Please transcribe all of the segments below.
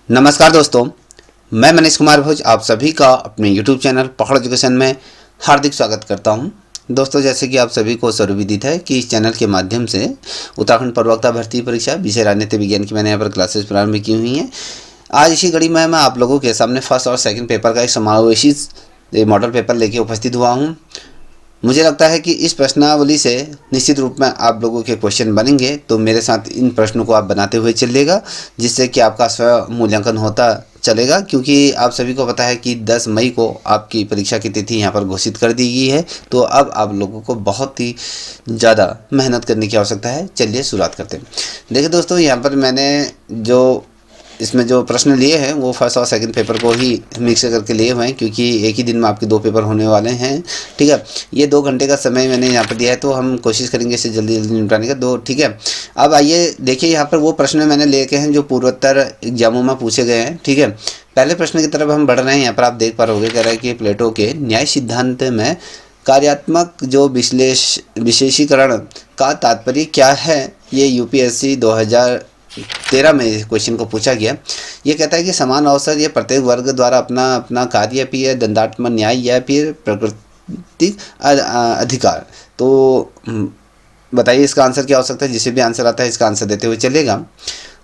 नमस्कार दोस्तों, मैं मनीष कुमार भोज आप सभी का अपने YouTube चैनल पकड़ एजुकेशन में हार्दिक स्वागत करता हूं। दोस्तों, जैसे कि आप सभी को सर्वविदित है कि इस चैनल के माध्यम से उत्तराखंड प्रवक्ता भर्ती परीक्षा विषय राजनीति विज्ञान की मैंने यहाँ पर क्लासेस प्रारंभ की हुई हैं। आज इसी घड़ी में मैं आप लोगों के सामने फर्स्ट और सेकंड पेपर का एक समावेशी मॉडल पेपर लेके उपस्थित हुआ हूँ। मुझे लगता है कि इस प्रश्नावली से निश्चित रूप में आप लोगों के क्वेश्चन बनेंगे, तो मेरे साथ इन प्रश्नों को आप बनाते हुए चलिएगा, जिससे कि आपका स्व मूल्यांकन होता चलेगा। क्योंकि आप सभी को पता है कि 10 मई को आपकी परीक्षा की तिथि यहाँ पर घोषित कर दी गई है, तो अब आप लोगों को बहुत ही ज़्यादा मेहनत करने की आवश्यकता है। चलिए शुरुआत करते हैं। देखिए दोस्तों, यहाँ पर मैंने इसमें जो प्रश्न लिए हैं वो फर्स्ट और सेकंड पेपर को ही मिक्स करके लिए हुए हैं, क्योंकि एक ही दिन में आपके 2 पेपर होने वाले हैं। ठीक है, ये 2 घंटे का समय मैंने यहाँ पर दिया है, तो हम कोशिश करेंगे इसे जल्दी जल्दी निपटाने का। ठीक है, अब आइए देखिए, यहाँ पर वो प्रश्न मैंने लेके हैं जो पूर्वोत्तर एग्जामों में पूछे गए हैं। ठीक है, पहले प्रश्न की तरफ हम बढ़ रहे हैं। यहाँ पर आप देख पा रहे होंगे, कह रहा है कि प्लेटो के न्याय सिद्धांत में कार्यात्मक जो विशेषीकरण का तात्पर्य क्या है। ये यूपीएससी 2013 में क्वेश्चन को पूछा गया। ये कहता है कि समान अवसर ये प्रत्येक वर्ग द्वारा अपना अपना कार्य, फिर दंडात्मक न्याय या फिर प्राकृतिक अधिकार। तो बताइए इसका आंसर क्या हो सकता है। जिसे भी आंसर आता है इसका आंसर देते हुए चलेगा।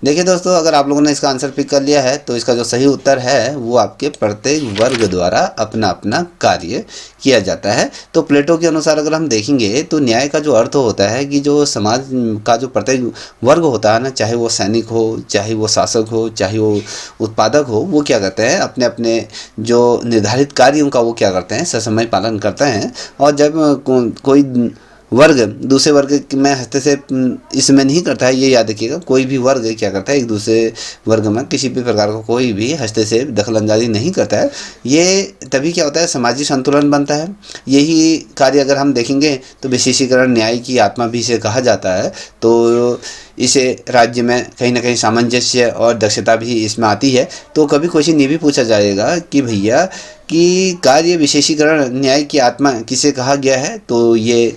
देखिए दोस्तों, अगर आप लोगों ने इसका आंसर पिक कर लिया है तो इसका जो सही उत्तर है वो आपके प्रत्येक वर्ग द्वारा अपना अपना कार्य किया जाता है। तो प्लेटो के अनुसार अगर हम देखेंगे तो न्याय का जो अर्थ होता है कि जो समाज का जो प्रत्येक वर्ग होता है ना, चाहे वो सैनिक हो, चाहे वो शासक हो, चाहे वो उत्पादक हो, वो क्या करते हैं, अपने अपने जो निर्धारित कार्यों का वो क्या करते हैं, ससमय पालन करते हैं। और जब कोई वर्ग दूसरे वर्ग में हस्तक्षेप इसमें नहीं करता है, ये याद रखिएगा। कोई भी वर्ग क्या करता है, एक दूसरे वर्ग में किसी भी प्रकार का कोई भी हस्तक्षेप दखलंदाजी नहीं करता है। ये तभी क्या होता है, सामाजिक संतुलन बनता है। यही कार्य अगर हम देखेंगे तो विशेषीकरण न्याय की आत्मा भी इसे कहा जाता है। तो इसे राज्य में कहीं ना कहीं सामंजस्य और दक्षता भी इसमें आती है। तो कभी क्वेश्चन ये भी पूछा जाएगा कि भैया कि कार्य विशेषीकरण न्याय की आत्मा किसे कहा गया है, तो ये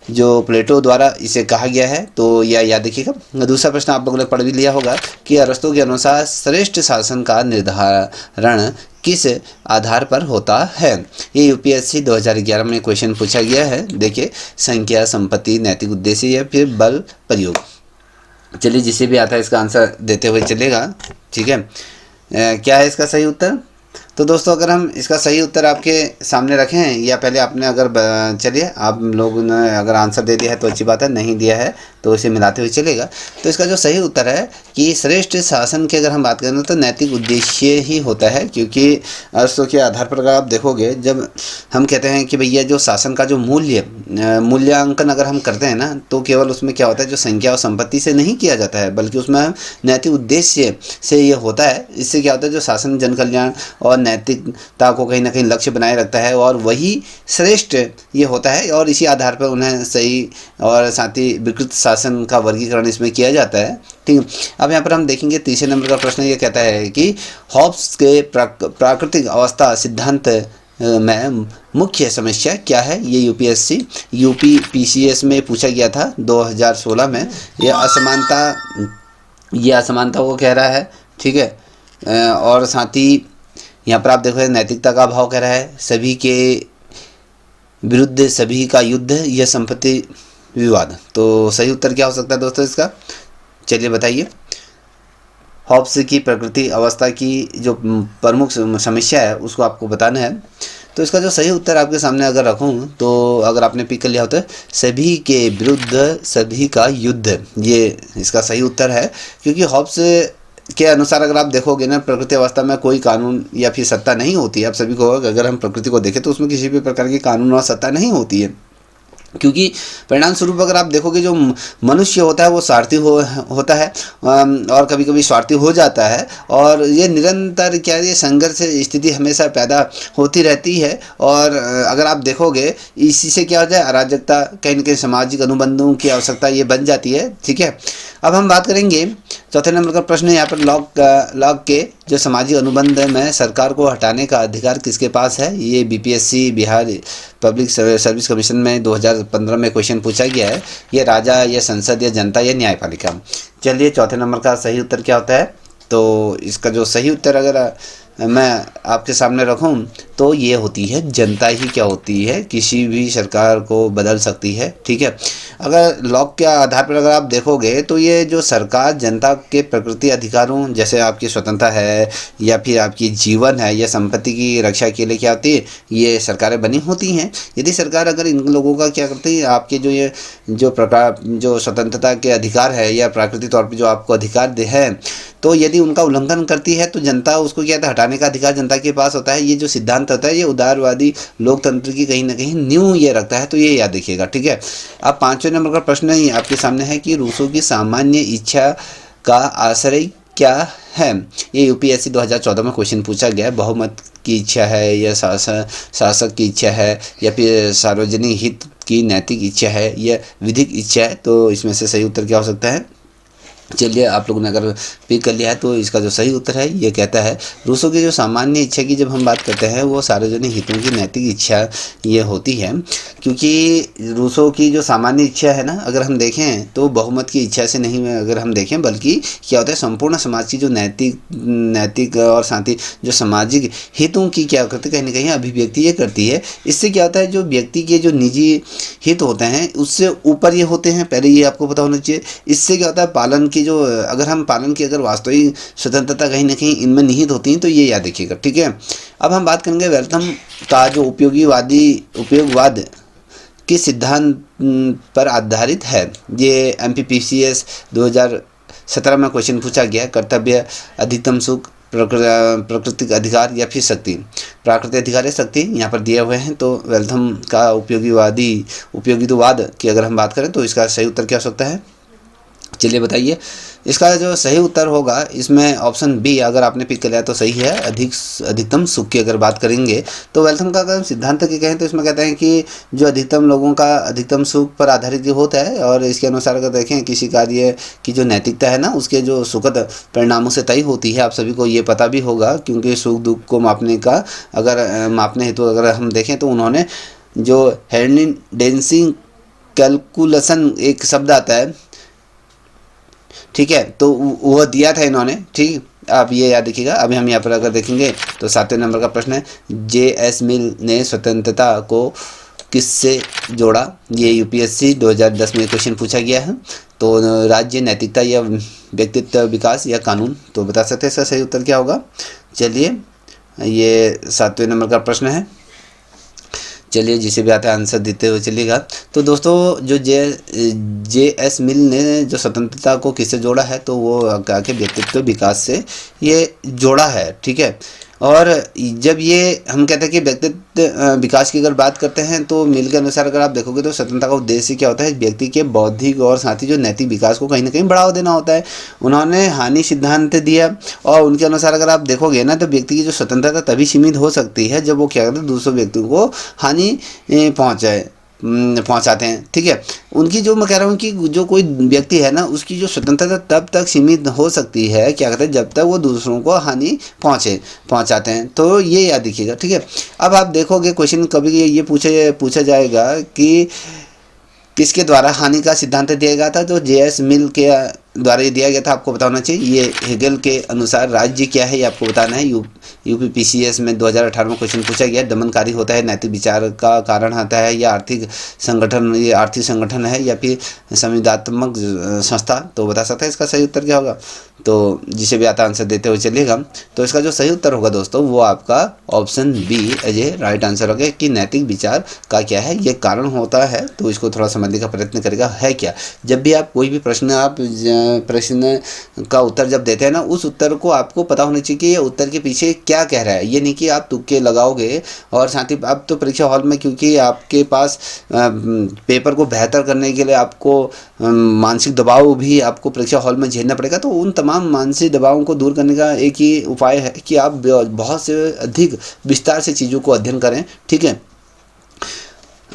जो प्लेटो द्वारा इसे कहा गया है। तो यह याद रखिएगा। दूसरा प्रश्न आप लोगों ने पढ़ भी लिया होगा कि अरस्तु के अनुसार श्रेष्ठ शासन का निर्धारण किस आधार पर होता है। ये यूपीएससी 2011 में क्वेश्चन पूछा गया है। देखिए, संख्या, संपत्ति, नैतिक उद्देश्य या फिर बल प्रयोग। चलिए, जिसे भी आता है इसका आंसर देते हुए चलेगा। ठीक है, क्या है इसका सही उत्तर। तो दोस्तों, अगर हम इसका सही उत्तर आपके सामने रखें, या पहले आपने अगर चलिए आप लोगों ने अगर आंसर दे दिया है तो अच्छी बात है, नहीं दिया है तो इसे मिलाते हुए चलेगा। तो इसका जो सही उत्तर है कि श्रेष्ठ शासन की अगर हम बात करें तो नैतिक उद्देश्य ही होता है। क्योंकि अरस्तु के आधार पर अगर आप देखोगे, जब हम कहते हैं कि भैया जो शासन का जो मूल्यांकन अगर हम करते हैं ना, तो केवल उसमें क्या होता है, जो संख्या और संपत्ति से नहीं किया जाता है, बल्कि उसमें नैतिक उद्देश्य से ये होता है। इससे क्या होता है, जो शासन जन कल्याण और नैतिकता को कहीं ना कहीं लक्ष्य बनाए रखता है, और वही श्रेष्ठ ये होता है। और इसी आधार पर उन्हें सही और साथ ही विकृत शासन का वर्गीकरण इसमें किया जाता है। ठीक है, अब यहाँ पर हम देखेंगे तीसरे नंबर का प्रश्न ये कहता है कि हॉब्स के प्राकृतिक अवस्था सिद्धांत में मुख्य समस्या क्या है। ये यूपी पीसीएस में पूछा गया था 2016 में। ये असमानता वो कह रहा है। ठीक है, और साथ ही यहाँ पर आप देखो नैतिकता का अभाव कह रहा है, सभी के विरुद्ध सभी का युद्ध, यह संपत्ति विवाद। तो सही उत्तर क्या हो सकता है दोस्तों इसका, चलिए बताइए। हॉब्स की प्रकृति अवस्था की जो प्रमुख समस्या है उसको आपको बताना है। तो इसका जो सही उत्तर आपके सामने अगर रखूँ, तो अगर आपने पिक कर लिया होता है, सभी के विरुद्ध सभी का युद्ध, ये इसका सही उत्तर है। क्योंकि हॉब्स के अनुसार अगर आप देखोगे ना, प्रकृति अवस्था में कोई कानून या फिर सत्ता नहीं होती है। आप सभी को, अगर हम प्रकृति को देखें तो उसमें किसी भी प्रकार की कानून और सत्ता नहीं होती है। क्योंकि परिणाम स्वरूप अगर आप देखोगे, जो मनुष्य होता है वो स्वार्थी होता है, और कभी कभी स्वार्थी हो जाता है। और ये निरंतर क्या, ये संघर्ष स्थिति हमेशा पैदा होती रहती है। और अगर आप देखोगे, इसी से क्या हो जाए, अराजकता, कहीं न कहीं सामाजिक अनुबंधों की आवश्यकता ये बन जाती है। ठीक है, अब हम बात करेंगे चौथे नंबर का प्रश्न। यहाँ पर लॉक के जो सामाजिक अनुबंध में सरकार को हटाने का अधिकार किसके पास है। ये BPSC Bihar public service commission में 2015 में क्वेश्चन पूछा गया है। ये राजा, या संसद, या जनता, या न्यायपालिका। चलिए, चौथे नंबर का सही उत्तर क्या होता है, तो इसका जो सही उत्तर अगर मैं आपके सामने रखूं तो ये होती है जनता ही क्या होती है किसी भी सरकार को बदल सकती है। ठीक है, अगर लॉक के आधार पर अगर आप देखोगे तो ये जो सरकार जनता के प्रकृति अधिकारों जैसे आपकी स्वतंत्रता है या फिर आपकी जीवन है या संपत्ति की रक्षा के लिए क्या होती है, ये सरकारें बनी होती हैं। यदि सरकार अगर इन लोगों का क्या करती है, आपके जो ये जो प्रकार जो स्वतंत्रता के अधिकार है या प्राकृतिक तौर पर जो आपको अधिकार दे है, तो यदि उनका उल्लंघन करती है तो जनता उसको क्या है, हटाने का अधिकार जनता के पास होता है। ये जो सिद्धांत होता है ये उदारवादी लोकतंत्र की कहीं ना कहीं नींव ये रखता है, तो ये याद रखिएगा। ठीक है, अब 5वें नंबर का प्रश्न ही आपके सामने है कि रूसों की सामान्य इच्छा का आश्रय क्या है। ये यूपीएससी 2014 में क्वेश्चन पूछा गया है। बहुमत की इच्छा है या शासक की इच्छा है या फिर सार्वजनिक हित की नैतिक इच्छा है या विधिक इच्छा है, तो इसमें से सही उत्तर क्या हो सकता है। चलिए, आप लोगों ने अगर पिक कर लिया है तो इसका जो सही उत्तर है ये कहता है रूसों की जो सामान्य इच्छा की जब हम बात करते हैं वो सार्वजनिक हितों की नैतिक इच्छा ये होती है। क्योंकि रूसों की जो सामान्य इच्छा है ना, अगर हम देखें तो बहुमत की इच्छा से नहीं अगर हम देखें, बल्कि क्या होता है संपूर्ण समाज की जो नैतिक और साथ ही जो सामाजिक हितों की क्या करती है कहीं ना कहीं अभिव्यक्ति ये करती है। इससे क्या होता है जो व्यक्ति के जो निजी हित होते हैं उससे ऊपर ये होते हैं, पहले ये आपको पता होना चाहिए। इससे क्या होता है पालन की जो अगर हम पालन की अगर वास्तविक स्वतंत्रता कहीं ना कहीं इनमें निहित होती है, तो ये याद रखिएगा। ठीक है, अब हम बात करेंगे वेल्थम का जो उपयोगवाद किस सिद्धांत पर आधारित है। ये MPPCS 2017 में क्वेश्चन पूछा गया। कर्तव्य, अधिकतम सुख, प्राकृतिक अधिकार या फिर शक्ति। प्राकृतिक अधिकार या शक्ति यहाँ पर दिए हुए हैं। तो वेल्थम का उपयोगितावाद की अगर हम बात करें तो इसका सही उत्तर क्या हो सकता है, चलिए बताइए। इसका जो सही उत्तर होगा इसमें ऑप्शन बी अगर आपने पिक कर लिया तो सही है। अधिकतम सुख की अगर बात करेंगे तो वेल्थम का अगर सिद्धांत की कहें तो इसमें कहते हैं कि जो अधिकतम लोगों का अधिकतम सुख पर आधारित होता है और इसके अनुसार अगर देखें किसी कार्य की जो नैतिकता है ना उसके जो सुखद परिणामों से तय होती है। आप सभी को ये पता भी होगा क्योंकि सुख दुख को मापने हेतु अगर हम देखें तो उन्होंने जो हेर्निडेंसी कैलकुलेशन एक शब्द आता है, ठीक है, तो वह दिया था इन्होंने। ठीक, आप ये याद रखिएगा। अभी हम यहाँ पर अगर देखेंगे तो 7वें नंबर का प्रश्न है JS मिल ने स्वतंत्रता को किससे जोड़ा। ये UPSC 2010 में क्वेश्चन पूछा गया है। तो राज्य, नैतिकता या व्यक्तित्व विकास या कानून, तो बता सकते हैं इसका सही उत्तर क्या होगा। चलिए, ये 7वें नंबर का प्रश्न है। चलिए, जिसे भी आता है आंसर देते हुए चलिएगा। तो दोस्तों जो JS मिल ने जो स्वतंत्रता को किससे जोड़ा है तो वो क्या के व्यक्तित्व विकास से ये जोड़ा है। ठीक है, और जब ये हम कहते हैं कि व्यक्तित्व विकास की अगर बात करते हैं तो मिल के अनुसार अगर आप देखोगे तो स्वतंत्रता का उद्देश्य क्या होता है, व्यक्ति के बौद्धिक और साथ ही जो नैतिक विकास को कहीं ना कहीं बढ़ावा देना होता है। उन्होंने हानि सिद्धांत दिया और उनके अनुसार अगर आप देखोगे ना तो व्यक्ति की जो स्वतंत्रता तभी सीमित हो सकती है जब वो क्या करते हैं दूसरे व्यक्तियों को हानि पहुंचाते हैं। ठीक है, उनकी जो मैं कह रहा हूँ कि जो कोई व्यक्ति है ना उसकी जो स्वतंत्रता तब तक सीमित हो सकती है क्या कहते हैं जब तक वो दूसरों को हानि पहुंचाते हैं। तो ये याद रखिएगा। ठीक है, अब आप देखोगे क्वेश्चन कभी ये पूछा जाएगा कि किसके द्वारा हानि का सिद्धांत दिया गया था, तो JS मिल के द्वारा ये दिया गया था। आपको बताना चाहिए ये हेगल के अनुसार राज्य क्या है ये आपको बताना है। UPPCS में 2018 में क्वेश्चन पूछा गया। दमनकारी होता है, नैतिक विचार का कारण आता है या आर्थिक संगठन है या फिर संविदात्मक संस्था, तो बता सकता है इसका सही उत्तर क्या होगा। तो जिसे भी आता आंसर देते हुए चलिएगा। तो इसका जो सही उत्तर होगा दोस्तों वो आपका option B as a right answer होगा कि नैतिक विचार का क्या है ये कारण होता है। तो इसको थोड़ा समझने का प्रयत्न करेगा है क्या। जब भी आप कोई भी प्रश्न का उत्तर जब देते हैं ना उस उत्तर को आपको पता होना चाहिए कि ये उत्तर के पीछे क्या कह रहा है। ये नहीं कि आप तुक्के लगाओगे। और साथ ही आप तो परीक्षा हॉल में क्योंकि आपके पास पेपर को बेहतर करने के लिए आपको मानसिक दबाव भी आपको परीक्षा हॉल में झेलना पड़ेगा। तो उन तमाम मानसिक दबावों को दूर करने का एक ही उपाय है कि आप बहुत से अधिक विस्तार से चीज़ों को अध्ययन करें। ठीक है,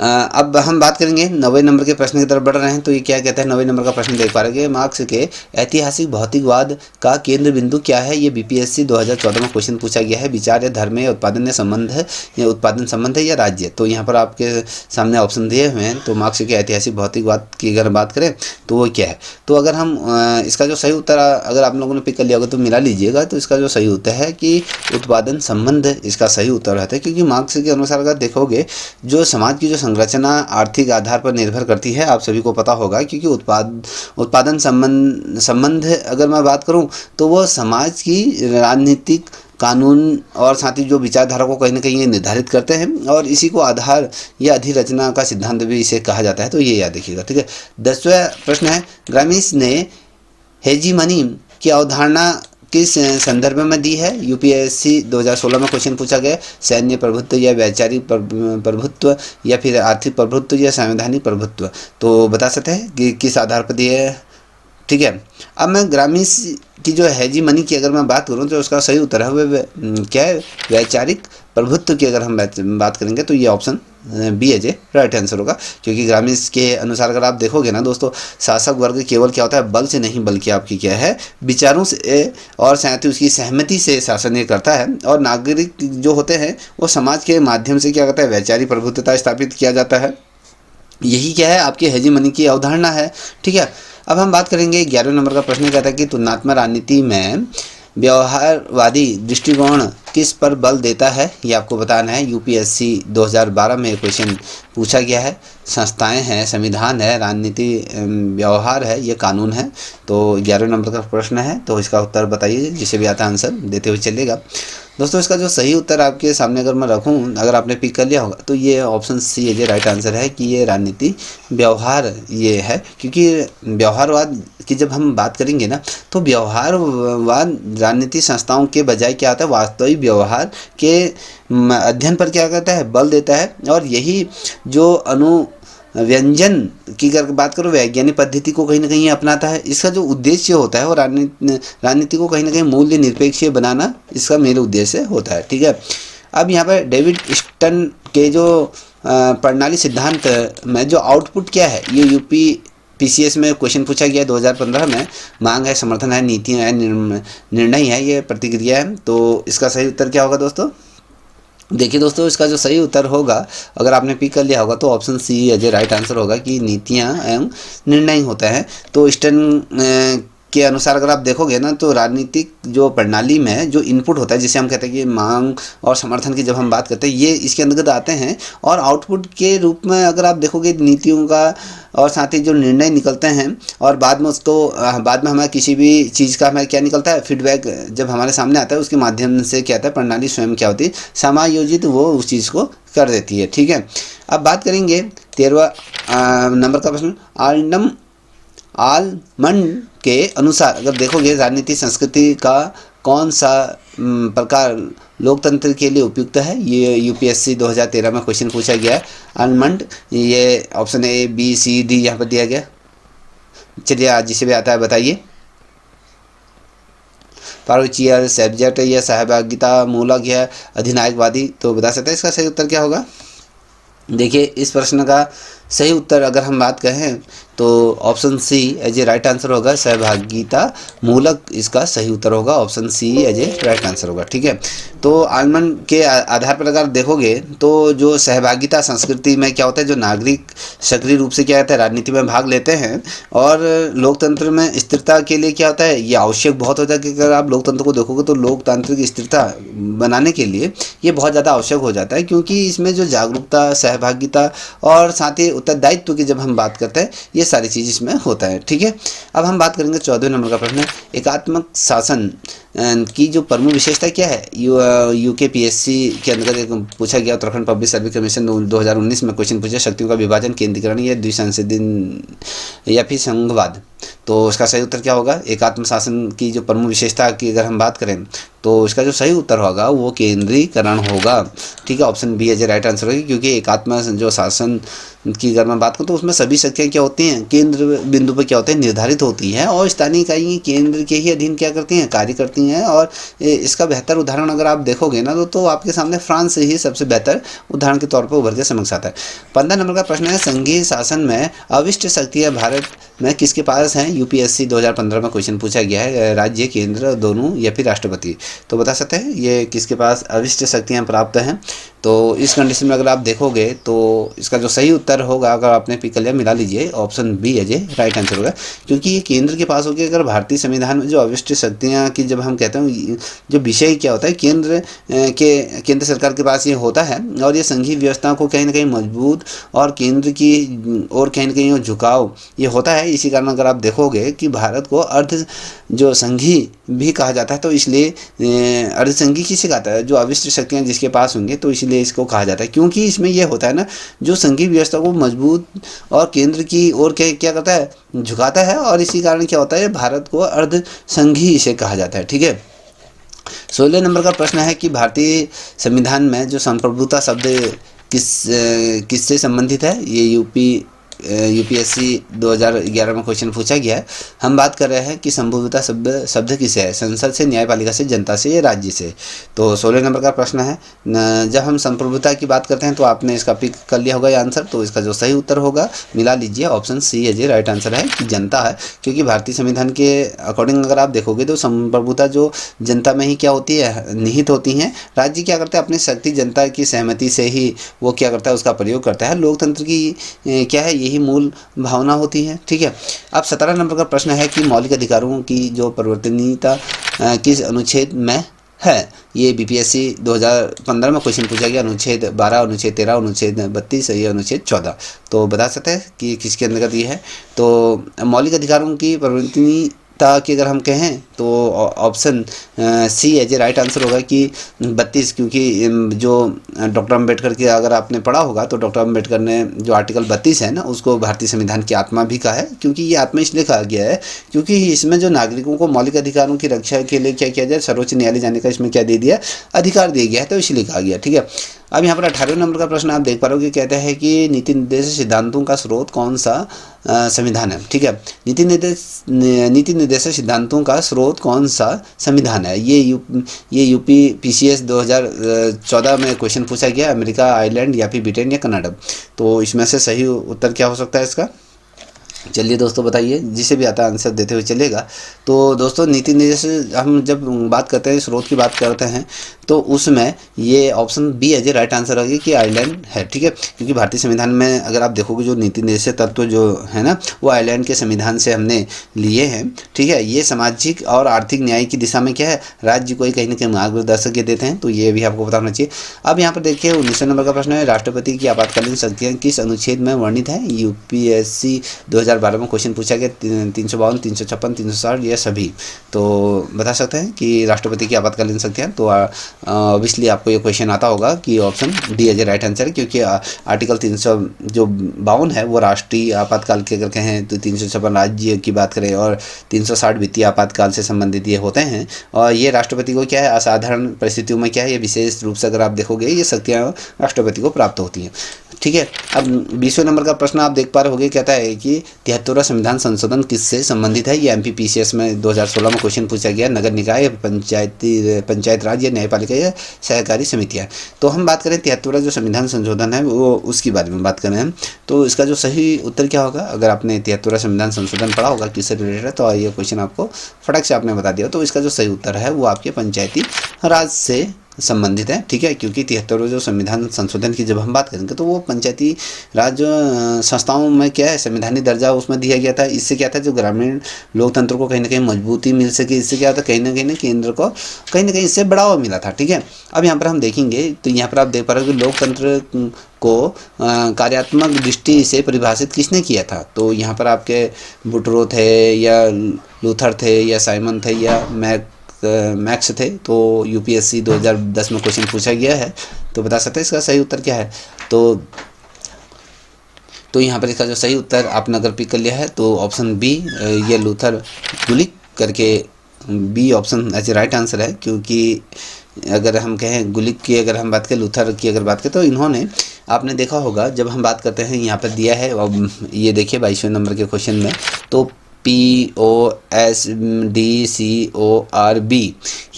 अब हम बात करेंगे 90 नंबर के प्रश्न की तरफ बढ़ रहे हैं। तो ये क्या कहते हैं, 90 नंबर का प्रश्न देख पा रहे हैं, मार्क्स के ऐतिहासिक भौतिकवाद का केंद्र बिंदु क्या है। ये बीपीएससी 2014 में क्वेश्चन पूछा गया है। विचार या धर्म या उत्पादन या संबंध है, या उत्पादन संबंध है या राज्य। तो यहाँ पर आपके सामने ऑप्शन दिए हुए हैं। तो मार्क्स के ऐतिहासिक भौतिकवाद की अगर बात करें तो वो क्या है। तो अगर हम इसका जो सही उत्तर अगर आप लोगों ने पिक कर लिया होगा तो मिला लीजिएगा। तो इसका जो सही उत्तर है कि उत्पादन संबंध इसका सही उत्तर रहता है, क्योंकि मार्क्स के अनुसार अगर देखोगे जो समाज की जो संरचना आर्थिक आधार पर निर्भर करती है, आप सभी को पता होगा। क्योंकि उत्पादन संबंध अगर मैं बात करूं तो वो समाज की राजनीतिक कानून और साथ ही जो विचारधारा को कहीं ना कहीं ये निर्धारित करते हैं, और इसी को आधार या अधिरचना का सिद्धांत भी इसे कहा जाता है। तो ये याद रखिएगा, ठीक है। 10वां प्रश्न है, ग्रामिस ने हेजीमनी की अवधारणा किस संदर्भ में दी है। यूपीएससी 2016 में क्वेश्चन पूछा गया। सैन्य प्रभुत्व या वैचारिक प्रभुत्व या फिर आर्थिक प्रभुत्व या संवैधानिक प्रभुत्व। तो बता सकते हैं कि किस आधार पर दिए है, ठीक है। अब मैं ग्रामिस की जो हेजीमनी की अगर मैं बात करूं तो उसका सही उत्तर है क्या है, वैचारिक प्रभुत्व की अगर हम बात करेंगे तो ये ऑप्शन बी है राइट आंसर होगा। क्योंकि ग्रामिस के अनुसार अगर आप देखोगे ना दोस्तों, शासक वर्ग केवल क्या होता है, बल से नहीं बल्कि आपकी क्या है, विचारों से और साथ ही उसकी सहमति से शासन ये करता है। और नागरिक जो होते हैं वो समाज के माध्यम से क्या करता है, वैचारिक प्रभुत्वता स्थापित किया जाता है। यही क्या है, आपकी हेजीमनी की अवधारणा है, ठीक है। अब हम बात करेंगे 11वें नंबर का प्रश्न कहता है कि तुलनात्मक राजनीति में व्यवहारवादी दृष्टिकोण किस पर बल देता है। ये आपको बताना है। यूपीएससी 2012 में क्वेश्चन पूछा गया है। संस्थाएं हैं, संविधान है, राजनीति व्यवहार है, ये कानून है। तो 11वें नंबर का प्रश्न है, तो इसका उत्तर बताइए, जिसे भी आता है आंसर देते हुए चलेगा। दोस्तों इसका जो सही उत्तर आपके सामने अगर मैं रखूं, अगर आपने पिक कर लिया होगा तो ये ऑप्शन सी है, ये राइट आंसर है कि ये राजनीति व्यवहार ये है। क्योंकि व्यवहारवाद की जब हम बात करेंगे ना, तो व्यवहारवाद राजनीतिक संस्थाओं के बजाय क्या आता है, वास्तविक व्यवहार के अध्ययन पर क्या करता है, बल देता है। और यही जो व्यंजन की अगर बात करो, वैज्ञानिक पद्धति को कहीं ना कहीं अपनाता है। इसका जो उद्देश्य होता है वो राजनीति को कहीं ना कहीं मूल्य निरपेक्ष बनाना इसका मेन उद्देश्य होता है, ठीक है। अब यहाँ पर डेविड स्टन के जो प्रणाली सिद्धांत में जो आउटपुट क्या है, ये यूपी पीसीएस में क्वेश्चन पूछा गया 2015 में। मांग है, समर्थन है, नीतियाँ है, निर्णय है, ये प्रतिक्रिया है। तो इसका सही उत्तर क्या होगा दोस्तों। देखिए दोस्तों, इसका जो सही उत्तर होगा, अगर आपने पिक कर लिया होगा तो option C as a right answer होगा कि नीतियां एवं निर्णय होता है। तो स्टर्न के अनुसार अगर आप देखोगे ना, तो राजनीतिक जो प्रणाली में जो इनपुट होता है, जिसे हम कहते हैं कि मांग और समर्थन की जब हम बात करते हैं, ये इसके अंतर्गत आते हैं। और आउटपुट के रूप में अगर आप देखोगे नीतियों का और साथ ही जो निर्णय निकलते हैं, और बाद में उसको बाद में हमें किसी भी चीज़ का हमें क्या निकलता है, फीडबैक जब हमारे सामने आता है, उसके माध्यम से क्या होता है, प्रणाली स्वयं क्या होती है, समायोजित वो उस चीज़ को कर देती है, ठीक है। अब बात करेंगे 13वां नंबर का प्रश्न। आलमंड के अनुसार अगर देखोगे, राजनीति संस्कृति का कौन सा प्रकार लोकतंत्र के लिए उपयुक्त है। ये यूपीएससी 2013 में क्वेश्चन पूछा गया है। आलमंड, ये option A B C D यहाँ पर दिया गया। चलिए आज जिसे भी आता है बताइए। पारुचियर, सब्जेक्ट या सहभागिता मूलक या अधिनायकवादी। तो बता सकते हैं इसका सही उत्तर क्या होगा। देखिए इस प्रश्न का सही उत्तर अगर हम बात कहें तो option C as a right answer होगा, सहभागिता मूलक इसका सही उत्तर होगा। Option C as a right answer होगा, ठीक है। तो आलमंड के आधार पर अगर देखोगे तो जो सहभागिता संस्कृति में क्या होता है, जो नागरिक सक्रिय रूप से क्या होता है, राजनीति में भाग लेते हैं। और लोकतंत्र में स्थिरता के लिए क्या होता है, ये आवश्यक बहुत होता है कि अगर आप लोकतंत्र को देखोगे तो लोकतांत्रिक स्थिरता बनाने के लिए ये बहुत ज़्यादा आवश्यक हो जाता है। क्योंकि इसमें जो जागरूकता, सहभागिता और साथ ही उत्तरदायित्व की जब हम बात करते हैं, ये सारी चीज़ इसमें होता है, ठीक है। अब हम बात करेंगे 14वें नंबर का प्रश्न। एकात्मक शासन की जो प्रमुख विशेषता क्या है। यूकेपीएससी के अंतर्गत एक पूछा गया, उत्तराखंड पब्लिक सर्विस कमीशन 2019 में क्वेश्चन पूछा, शक्तियों का विभाजन, केंद्रीकरण या द्विसंसदीय या फिर संघवाद। तो इसका सही उत्तर क्या होगा। एकात्म शासन की जो प्रमुख विशेषता की अगर हम बात करें तो इसका जो सही उत्तर होगा वो केंद्रीकरण होगा, ठीक है। Option B as a right answer होगी। क्योंकि एकात्म जो शासन की अगर मैं बात करूँ तो उसमें सभी शक्तियाँ क्या होती हैं, केंद्र बिंदु पर क्या होते हैं, निर्धारित होती हैं और स्थानीय इकाई केंद्र के ही अधीन क्या करती हैं, कार्य करती हैं। और इसका बेहतर उदाहरण अगर आप देखोगे ना तो आपके सामने फ्रांस ही सबसे बेहतर उदाहरण के तौर पर उभर के समझ आता है। 15 नंबर का प्रश्न है, संघीय शासन में अविष्ट शक्तियाँ भारत में किसके पास हैं? यूपीएससी 2015 में क्वेश्चन पूछा गया है, राज्य, केंद्र दोनों या फिर राष्ट्रपति। तो बता सकते हैं ये किसके पास अविष्ट शक्तियाँ प्राप्त हैं। तो इस कंडीशन में अगर आप देखोगे तो इसका जो सही उत्तर होगा, अगर आपने पिक कर लिया मिला लीजिए, ऑप्शन बी है जी राइट आंसर होगा, क्योंकि ये केंद्र के पास होगी। अगर भारतीय संविधान में जो अविष्ट शक्तियाँ की जब हम कहते हैं, जो विषय क्या होता है, केंद्र सरकार के पास ये होता है और ये संघीय व्यवस्था को कहीं ना कहीं मजबूत और केंद्र की और कहीं ना कहीं झुकाव ये होता है। इसी कारण अगर आप देखोगे कि भारत को अर्ध जो संघीय भी कहा जाता है, तो इसलिए अर्धसंघीय किसे कहता है, जो अविष्ट शक्तियाँ जिसके पास होंगे, तो इसलिए इसको कहा जाता है। क्योंकि इसमें यह होता है ना, जो संघीय व्यवस्था को मजबूत और केंद्र की ओर क्या करता है, झुकाता है, और इसी कारण क्या होता है, भारत को अर्धसंघीय इसे कहा जाता है। ठीक है। 16 नंबर का प्रश्न है कि भारतीय संविधान में जो संप्रभुता शब्द किससे संबंधित है? ये यूपीएससी 2011 में क्वेश्चन पूछा गया है। हम बात कर रहे हैं कि संप्रभुता शब्द किसे है, संसद से, न्यायपालिका से, जनता से या राज्य से। तो 16 नंबर का प्रश्न है, जब हम संप्रभुता की बात करते हैं तो आपने इसका पिक कर लिया होगा ये आंसर। तो इसका जो सही उत्तर होगा मिला लीजिए, ऑप्शन सी है जी राइट आंसर है कि जनता है। क्योंकि भारतीय संविधान के अकॉर्डिंग अगर आप देखोगे तो संप्रभुता जो जनता में ही क्या होती है, निहित होती हैं। राज्य क्या करते हैं, अपनी शक्ति जनता की सहमति से ही वो क्या करता है, उसका प्रयोग करता है। लोकतंत्र की क्या है, यही मूल भावना होती है। ठीक है। अब 17 नंबर का प्रश्न है कि मौलिक अधिकारों की जो परिवर्तनीयता किस अनुच्छेद में है? ये बीपीएससी 2015 में क्वेश्चन पूछा गया, अनुच्छेद 12, अनुच्छेद 13, अनुच्छेद 32 या अनुच्छेद 14। तो बता सकते हैं कि किसके अंतर्गत ये है? तो मौलिक अधिकारों की परिवर्तनीयता की अगर हम कहें तो ऑप्शन सी है जी राइट आंसर होगा कि 32। क्योंकि जो डॉक्टर अम्बेडकर की अगर आपने पढ़ा होगा तो डॉक्टर अम्बेडकर ने जो आर्टिकल 32 है ना, उसको भारतीय संविधान की आत्मा भी कहा है। क्योंकि ये आत्मा इसलिए कहा गया है क्योंकि इसमें जो नागरिकों को मौलिक अधिकारों की रक्षा के लिए क्या किया जाए, सर्वोच्च न्यायालय जाने का इसमें क्या दे दिया, अधिकार दिया गया है, तो इसलिए कहा गया। ठीक है। अब यहाँ पर 18वें नंबर का प्रश्न आप देख पा रहे हो कि कहते हैं कि नीति निर्देश सिद्धांतों का स्रोत कौन सा संविधान है? ठीक है। नीति निर्देश सिद्धांतों का स्रोत कौन सा संविधान है? ये यूपी पीसीएस 2014 में क्वेश्चन पूछा गया, अमेरिका, आयरलैंड या फिर ब्रिटेन या कनाडा। तो इसमें से सही उत्तर क्या हो सकता है इसका? चलिए दोस्तों बताइए, जिसे भी आता है आंसर देते हुए चलेगा। तो दोस्तों नीति निर्देश हम जब बात करते हैं, स्रोत की बात करते हैं, तो उसमें ये ऑप्शन बी है जी राइट आंसर होगी कि आयरलैंड है। ठीक है। क्योंकि भारतीय संविधान में अगर आप देखोगे जो नीति निर्देश तत्व जो है ना, वो आयरलैंड के संविधान से हमने लिए हैं। ठीक है। ये सामाजिक और आर्थिक न्याय की दिशा में क्या है, राज्य को कहीं ना कहीं मार्गदर्शक देते हैं। तो ये भी आपको पता होना चाहिए। अब यहाँ पर देखिए 19 नंबर का प्रश्न है, राष्ट्रपति की आपातकालीन शक्तियाँ किस अनुच्छेद में वर्णित है? यूपीएससी 2012 में क्वेश्चन पूछा गया, 352, 356, 360 ये सभी। तो बता सकते हैं कि राष्ट्रपति की आपातकालीन शक्तियाँ। तो ऑब्वियसली आपको ये क्वेश्चन आता होगा कि ऑप्शन डी है राइट आंसर है। क्योंकि आर्टिकल 352 है वो राष्ट्रीय आपातकाल के अगर कहें, तो 356 राज्य की बात करें और 360 वित्तीय आपातकाल से संबंधित ये होते हैं। और ये राष्ट्रपति को क्या है, असाधारण परिस्थितियों में क्या है, ये विशेष रूप से अगर आप देखोगे ये शक्तियाँ राष्ट्रपति को प्राप्त होती हैं। ठीक है। अब 20वें नंबर का प्रश्न आप देख पा रहे होगे, कहता है कि 73वां संविधान संशोधन किससे संबंधित है? ये एमपीपीसीएस में 2016 में क्वेश्चन पूछा गया, नगर निकाय, पंचायत राज या न्यायपालिका या सहकारी समितियाँ। तो हम बात करें 73वां जो संविधान संशोधन है वो उसके बारे में बात करें हम, तो इसका जो सही उत्तर क्या होगा? अगर आपने 73वां संविधान संशोधन पढ़ा होगा किससे रिलेटेड है, तो ये क्वेश्चन आपको फटक से आपने बता दिया। तो इसका जो सही उत्तर है वो आपके पंचायती राज से संबंधित है। ठीक है। क्योंकि 73वें जो संविधान संशोधन की जब हम बात करेंगे तो वो पंचायती राज संस्थाओं में क्या है, संवैधानिक दर्जा उसमें दिया गया था। इससे क्या था, जो ग्रामीण लोकतंत्र को कहीं ना कहीं मजबूती मिल सके। इससे क्या होता है, कहीं ना कहीं केंद्र को कहीं ना कहीं इससे बढ़ावा मिला था। ठीक है। अब यहाँ पर हम देखेंगे तो यहाँ पर आप देख पा रहे हो कि लोकतंत्र को कार्यात्मक दृष्टि से परिभाषित किसने किया था? तो यहाँ पर आपके बुटरो थे या लूथर थे या साइमन थे या मैक्स थे। तो यूपीएससी 2010 में क्वेश्चन पूछा गया है। तो बता सकते हैं इसका सही उत्तर क्या है? तो यहाँ पर इसका जो सही उत्तर आपने अगर पिक कर लिया है तो ऑप्शन बी, ये लूथर गुलिक करके B option as a right answer है, क्योंकि अगर हम कहें गुलिक की अगर हम बात करें, लूथर की अगर बात करें, तो इन्होंने, आपने देखा होगा जब हम बात करते हैं यहाँ पर दिया है, अब ये देखिए 22वें नंबर के क्वेश्चन में, तो POSDCORB,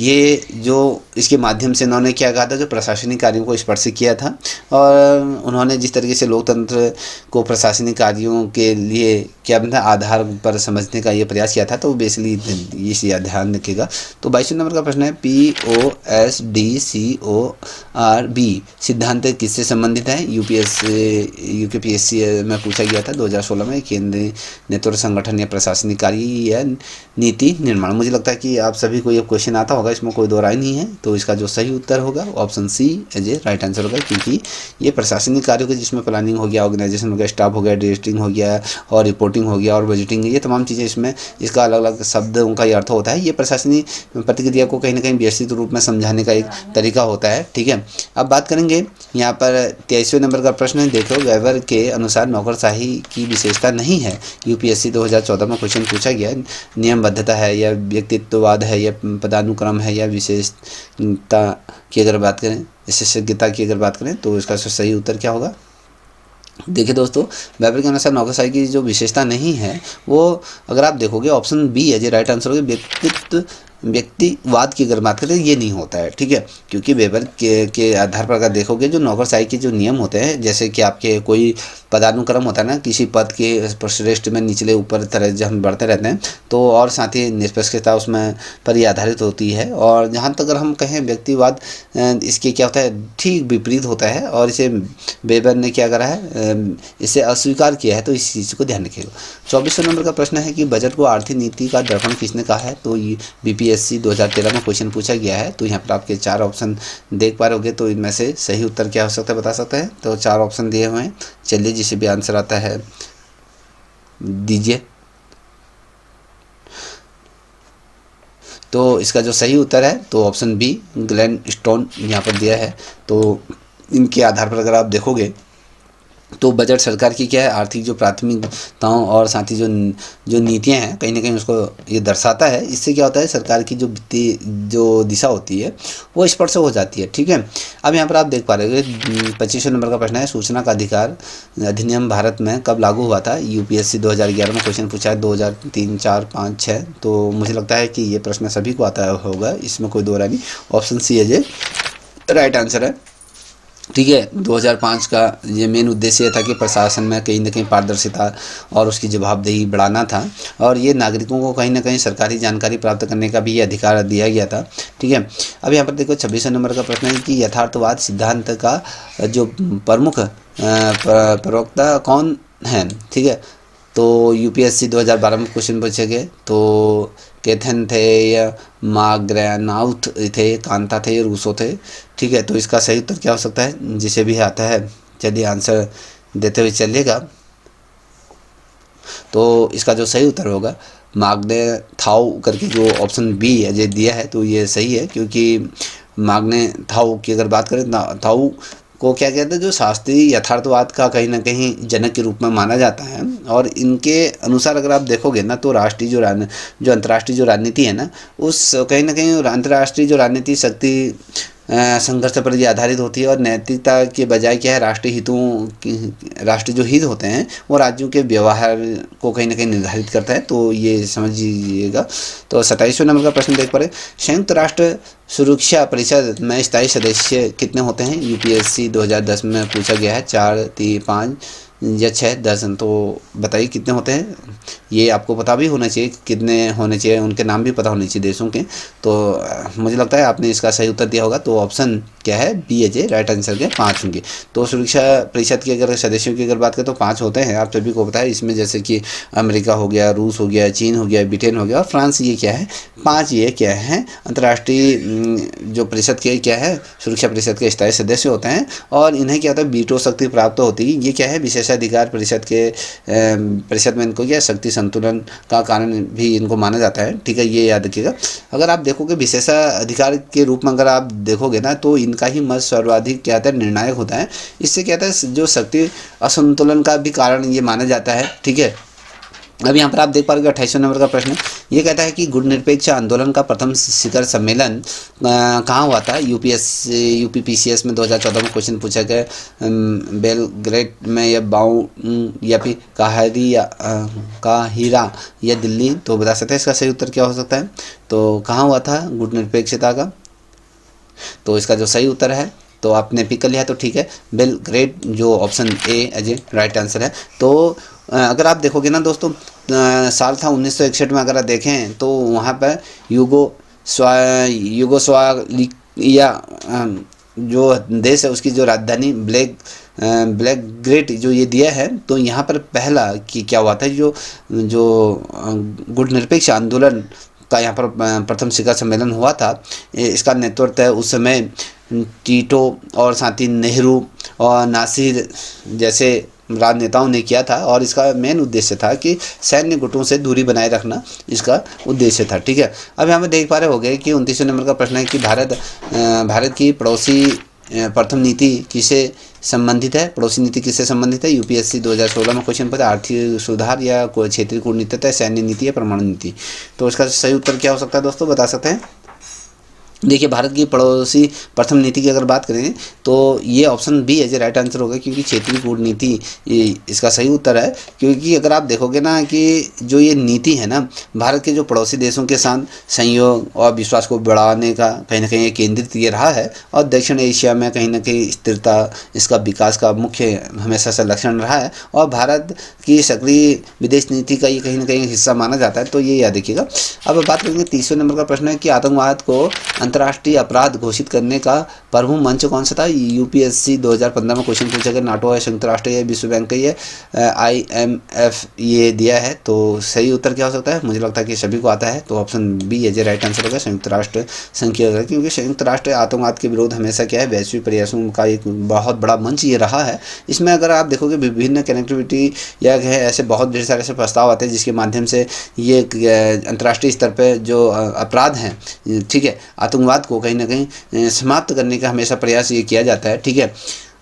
ये जो इसके माध्यम से इन्होंने क्या कहा था, जो प्रशासनिक कार्यों को स्पर्श किया था, और उन्होंने जिस तरीके से लोकतंत्र को प्रशासनिक कार्यों के लिए क्या था आधार पर समझने का ये प्रयास किया था, तो बेसिकली इसे ध्यान रखिएगा। तो 22वें नंबर का प्रश्न है POSDCORB सिद्धांत किससे संबंधित है? यूपीएससी में पूछा गया था 2016 में, केंद्रीय नेतृत्व संगठन या प्रशासनिक कार्य या नीति निर्माण। मुझे लगता है कि आप सभी को ये क्वेश्चन आता होगा, इसमें कोई दो राय नहीं है। तो इसका जो सही उत्तर होगा option C as a right answer होगा, क्योंकि ये प्रशासनिक कार्यों के जिसमें प्लानिंग हो गया, ऑर्गेनाइजेशन हो गया, स्टाफ हो गया, डिस्ट्रिक्टिंग हो गया, और रिपोर्टिंग हो गया, और बजटिंग, ये तमाम चीज़ें इसमें, इसका अलग अलग शब्दों का अर्थ होता है। ये प्रशासनिक प्रतिक्रिया को कहीं ना कहीं व्यवस्थित रूप में समझाने का एक तरीका होता है, ठीक है। अब बात करेंगे यहाँ पर 23वें नंबर का प्रश्न है, देखो वेबर के अनुसार नौकरशाही की विशेषता नहीं है। यूपीएससी 2014 में क्वेश्चन पूछा गया, नियमबद्धता है या व्यक्तित्ववाद है या पदानुक्रम है या विशेषता की अगर बात करें, विशेषज्ञता की अगर बात करें, तो इसका सही उत्तर क्या होगा? देखिए दोस्तों, वेबर के अनुसार नौकरशाही की जो विशेषता नहीं है, वो अगर आप देखोगे ऑप्शन बी है जो राइट आंसर होगा, व्यक्तिवाद की अगर बात करें, ये नहीं होता है, ठीक है। क्योंकि वेबर के आधार पर अगर देखोगे, जो नौकरशाही के जो नियम होते हैं, जैसे कि आपके कोई पदानुक्रम होता है ना, किसी पद के श्रेष्ठ में निचले ऊपर तरह जब हम बढ़ते रहते हैं, तो और साथ ही निष्पक्षता उसमें पर ही आधारित होती है। और जहाँ तक अगर हम कहें व्यक्तिवाद, इसके क्या होता है, ठीक विपरीत होता है, और इसे वेबर ने क्या करा है, इसे अस्वीकार किया है। तो इस चीज़ को ध्यान रखिएगा। 24वें नंबर का प्रश्न है कि बजट को आर्थिक नीति का दर्पण किसने कहा है? तो बीपीएससी 2013 में क्वेश्चन पूछा गया है। तो यहाँ पर आपके 4 ऑप्शन देख पा रहे होंगे, तो इनमें से सही उत्तर क्या हो सकता है, बता सकते हैं? तो 4 ऑप्शन दिए हुए हैं, चलिए जिसे भी आंसर आता है दीजिए। तो इसका जो सही उत्तर है, तो ऑप्शन बी ग्लेन स्टोन यहाँ पर दिया है। तो इनके आधार पर अगर आप देखोगे, तो बजट सरकार की क्या है, आर्थिक जो प्राथमिकताओं और साथ ही जो नीतियां हैं, कहीं ना कहीं उसको ये दर्शाता है। इससे क्या होता है, सरकार की जो वित्तीय जो दिशा होती है, वो स्पष्ट हो जाती है, ठीक है। अब यहाँ पर आप देख पा रहे हो 25वें नंबर का प्रश्न है, सूचना का अधिकार अधिनियम भारत में कब लागू हुआ था? यूपीएससी 2011 में क्वेश्चन पूछा है, 2003, 4, 5, 6। तो मुझे लगता है कि ये प्रश्न सभी को आता होगा, इसमें कोई दो राय नहीं। ऑप्शन सी है जो राइट आंसर है, ठीक है। 2005 का ये मेन उद्देश्य था कि प्रशासन में कहीं ना कहीं पारदर्शिता और उसकी जवाबदेही बढ़ाना था, और ये नागरिकों को कहीं ना कहीं सरकारी जानकारी प्राप्त करने का भी ये अधिकार दिया गया था, ठीक है। अब यहाँ पर देखो 26वें नंबर का प्रश्न है कि यथार्थवाद सिद्धांत का जो प्रमुख प्रवक्ता कौन है, ठीक है। तो यूपीएससी 2012 में क्वेश्चन पूछे गए, तो केथन थे या माग्रेनाउथ थे, कांता थे या रूसो थे, ठीक है। तो इसका सही उत्तर क्या हो सकता है, जिसे भी आता है चलिए आंसर देते हुए चलिएगा। तो इसका जो सही उत्तर होगा माग्ने थाओ करके जो ऑप्शन बी है जो दिया है, तो ये सही है। क्योंकि माग्ने थाओ की अगर बात करें, थाओ को क्या कहते हैं, जो शास्त्रीय यथार्थवाद का कहीं ना कहीं जनक के रूप में माना जाता है। और इनके अनुसार अगर आप देखोगे ना, तो राष्ट्रीय जो अंतर्राष्ट्रीय जो राजनीति है ना, उस कहीं ना कहीं अंतर्राष्ट्रीय जो राजनीति शक्ति संघर्ष पर ये आधारित होती है, और नैतिकता के बजाय क्या है, राष्ट्रीय हितों की, राष्ट्रीय जो हित होते हैं वो राज्यों के व्यवहार को कहीं ना कहीं निर्धारित करता है। तो ये समझ लीजिएगा। तो 27वें नंबर का प्रश्न देख पा रहे, संयुक्त राष्ट्र सुरक्षा परिषद में स्थायी सदस्य कितने होते हैं? यूपीएससी 2010 में पूछा गया है, 4, 3, 5 या 6, 10। तो बताइए कितने होते हैं। ये आपको पता भी होना चाहिए कितने होने चाहिए, उनके नाम भी पता होने चाहिए देशों के। तो मुझे लगता है आपने इसका सही उत्तर दिया होगा। तो ऑप्शन क्या है, बी है राइट आंसर के 5 होंगे। तो सुरक्षा परिषद की अगर सदस्यों की अगर बात करें, तो 5 होते हैं, आप सभी को पता है। इसमें जैसे कि अमेरिका हो गया, रूस हो गया, चीन हो गया, ब्रिटेन हो गया और फ्रांस, ये क्या है 5 ये क्या है अंतर्राष्ट्रीय जो परिषद के क्या है, सुरक्षा परिषद के स्थायी सदस्य होते हैं। और इन्हें क्या होता है, वीटो शक्ति प्राप्त होती है। ये क्या है, विशेषाधिकार परिषद के परिषद में इनको क्या शक्ति संतुलन का कारण भी इनको माना जाता है, ठीक है। ये याद रखिएगा। अगर आप देखोगे विशेषाधिकार के रूप में अगर आप देखोगे ना, तो इनका ही मत सर्वाधिक क्या होता है, निर्णायक होता है। इससे क्या होता है, जो शक्ति असंतुलन का भी कारण ये माना जाता है, ठीक है। अब यहाँ पर आप देख पा रहे हो 28वें नंबर का प्रश्न है। ये कहता है कि गुट निरपेक्ष आंदोलन का प्रथम शिखर सम्मेलन कहाँ हुआ था। यूपीपीसीएस में 2014 में क्वेश्चन पूछा गया, बेलग्रेड में या बाउ या फिर काहिरा या दिल्ली। तो बता सकते हैं इसका सही उत्तर क्या हो सकता है। तो कहाँ हुआ था गुट निरपेक्षता का, तो इसका जो सही उत्तर है तो आपने पिक कर लिया तो ठीक है, बेलग्रेड जो option A as a right answer है। तो अगर आप देखोगे ना दोस्तों, साल था 1961 में, अगर आप देखें तो वहाँ पर यूगोस्लाविया जो देश है उसकी जो राजधानी बेलग्रेड जो ये दिया है। तो यहाँ पर पहला कि क्या हुआ था, जो गुट निरपेक्ष आंदोलन का यहाँ पर प्रथम शिखर सम्मेलन हुआ था। इसका नेतृत्व उस समय टीटो और साथ ही नेहरू और नासिर जैसे राजनेताओं ने किया था, और इसका मेन उद्देश्य था कि सैन्य गुटों से दूरी बनाए रखना इसका उद्देश्य था। ठीक है, अब यहाँ पे देख पा रहे होंगे कि 29वें नंबर का प्रश्न है कि भारत की पड़ोसी प्रथम नीति किसे संबंधित है। पड़ोसी नीति किससे संबंधित है। यूपीएससी 2016 में क्वेश्चन पूछा, आर्थिक सुधार या क्षेत्रीय कूटनीतिता, सैन्य नीति या परमाणु नीति। तो इसका सही उत्तर क्या हो सकता है दोस्तों, बता सकते हैं। देखिए, भारत की पड़ोसी प्रथम नीति की अगर बात करें तो ये option B as a right answer होगा, क्योंकि क्षेत्रीय कूटनीति इसका सही उत्तर है। क्योंकि अगर आप देखोगे ना कि जो ये नीति है ना, भारत के जो पड़ोसी देशों के साथ सहयोग और विश्वास को बढ़ाने का कहीं ना कहीं केंद्रित ये रहा है, और दक्षिण एशिया में कहीं ना कहीं स्थिरता इसका विकास का मुख्य हमेशा से लक्षण रहा है, और भारत की सक्रिय विदेश नीति का ये कहीं ना कहीं हिस्सा माना जाता है। तो ये याद रखिएगा। अब बात करेंगे 30वें नंबर का प्रश्न है कि आतंकवाद को अंतर्राष्ट्रीय अपराध घोषित करने का प्रमुख मंच कौन सा था। यूपीएससी 2015 में क्वेश्चन पूछा गया, नाटो है, संयुक्त राष्ट्र है, विश्व बैंक है, IMF ये दिया है। तो सही उत्तर क्या हो सकता है, मुझे लगता है कि सभी को आता है, तो option B as a right answer होगा, संयुक्त राष्ट्र संघ। क्योंकि संयुक्त राष्ट्र आतंकवाद के विरोध हमेशा क्या है, वैश्विक प्रयासों का एक बहुत बड़ा मंच ये रहा है। इसमें अगर आप देखोगे विभिन्न कनेक्टिविटी या ऐसे बहुत ढेर सारे ऐसे प्रस्ताव आते हैं जिसके माध्यम से ये अंतर्राष्ट्रीय स्तर पर जो अपराध हैं, ठीक है, आतंकवाद को कहीं ना कहीं समाप्त करने का हमेशा प्रयास ये किया जाता है। ठीक है,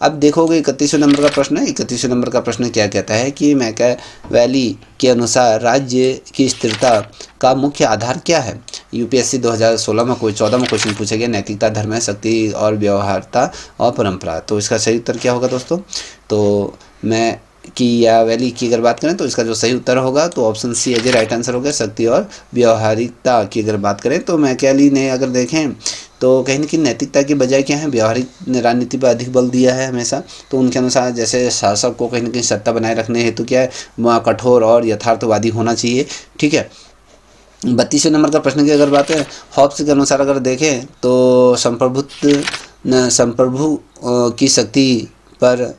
अब देखोगे 31वें नंबर का प्रश्न है। 31वें नंबर का प्रश्न क्या कहता है कि मैकियावेली के अनुसार राज्य की स्थिरता का मुख्य आधार क्या है। यूपीएससी 2016 में 14 में क्वेश्चन पूछा गया, नैतिकता, धर्म, शक्ति और व्यवहार्यता और परंपरा। तो इसका सही उत्तर क्या होगा दोस्तों। तो मैकियावेली की अगर बात करें तो इसका जो सही उत्तर होगा तो option C as a right answer होगा, शक्ति और व्यवहारिकता की अगर बात करें तो मैकियावेली ने अगर देखें तो कहीं ना कहीं नैतिकता की बजाय क्या है, व्यवहारिक राजनीति पर अधिक बल दिया है हमेशा। तो उनके अनुसार जैसे शासक को कहीं ना कहीं सत्ता बनाए रखने हेतु क्या है, वहाँ कठोर और यथार्थवादी होना चाहिए। ठीक है, 32वें नंबर का प्रश्न की अगर बात है, हॉब्स के अनुसार अगर देखें तो संप्रभु की शक्ति पर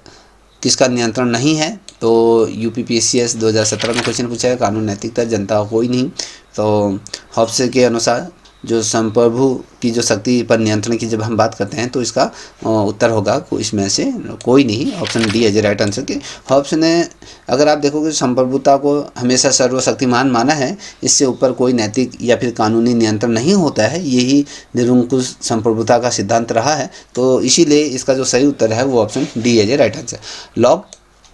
किसका नियंत्रण नहीं है। तो यूपीपीसीएस 2017 में क्वेश्चन पूछा है, कानून, नैतिकता, जनता कोई नहीं। तो हॉब्स के अनुसार जो संप्रभु की जो शक्ति पर नियंत्रण की जब हम बात करते हैं तो इसका उत्तर होगा इसमें से कोई नहीं, option D as a right answer. के हॉब्स ने अगर आप देखोगे संप्रभुता को हमेशा सर्वशक्तिमान माना है, इससे ऊपर कोई नैतिक या फिर कानूनी नियंत्रण नहीं होता है, यही निरंकुश संप्रभुता का सिद्धांत रहा है। तो इसीलिए इसका जो सही उत्तर है वो option D as a right answer.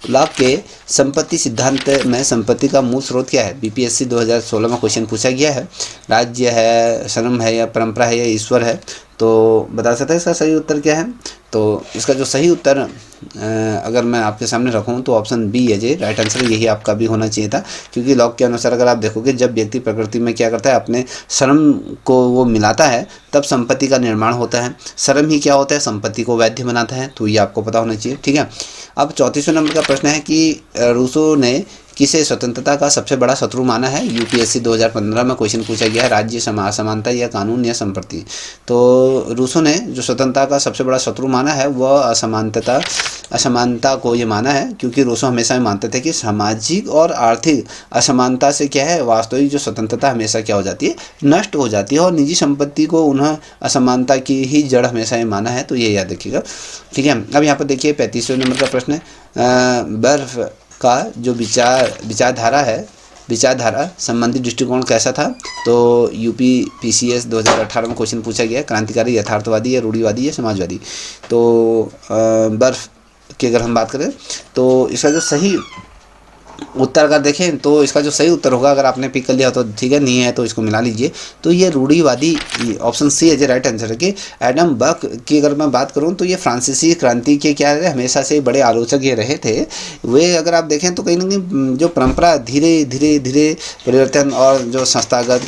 Locke के संपत्ति सिद्धांत में संपत्ति का मूल स्रोत क्या है। बीपीएससी 2016 में क्वेश्चन पूछा गया है, राज्य है, श्रम है या परंपरा है या ईश्वर है। तो बता सकते हैं इसका सही उत्तर क्या है। तो इसका जो सही उत्तर अगर मैं आपके सामने रखूं तो option B as a right answer, यही आपका भी होना चाहिए था। क्योंकि लॉक के अनुसार अगर आप देखोगे जब व्यक्ति प्रकृति में क्या करता है, अपने श्रम को वो मिलाता है तब संपत्ति का निर्माण होता है। श्रम ही क्या होता है, संपत्ति को वैध बनाता है। तो ये आपको पता होना चाहिए। ठीक है, अब 34वें नंबर का प्रश्न है कि रूसो ने किसे स्वतंत्रता का सबसे बड़ा शत्रु माना है। यूपीएससी 2015 में क्वेश्चन पूछा गया है, राज्य, असमानता या कानून या संप्रति। तो रूसो ने जो स्वतंत्रता का सबसे बड़ा शत्रु माना है वह असमानता को ये माना है। क्योंकि रूसो हमेशा मानते थे कि सामाजिक और आर्थिक असमानता से क्या है, वास्तविक जो स्वतंत्रता हमेशा क्या हो जाती है, नष्ट हो जाती है, और निजी संपत्ति को उन्हें असमानता की ही जड़ हमेशा ये माना है। तो ये याद रखिएगा। ठीक है, अब यहाँ पर देखिए 35वें नंबर का प्रश्न है, बर्फ का जो विचारधारा संबंधी दृष्टिकोण कैसा था। तो यूपीपीसीएस 2018 में क्वेश्चन पूछा गया, क्रांतिकारी, यथार्थवादी या रूढ़िवादी या समाजवादी। तो बर्फ की अगर हम बात करें तो इसका जो सही उत्तर अगर देखें तो इसका जो सही उत्तर होगा, अगर आपने पिक कर लिया तो ठीक है, नहीं है तो इसको मिला लीजिए। तो ये रूढ़िवादी, ऑप्शन सी है जो राइट आंसर है। कि एडम बक की अगर मैं बात करूं तो ये फ्रांसीसी क्रांति के क्या है, हमेशा से बड़े आलोचक ये रहे थे। वे अगर आप देखें तो कहीं ना कहीं जो परंपरा धीरे धीरे धीरे परिवर्तन और जो संस्थागत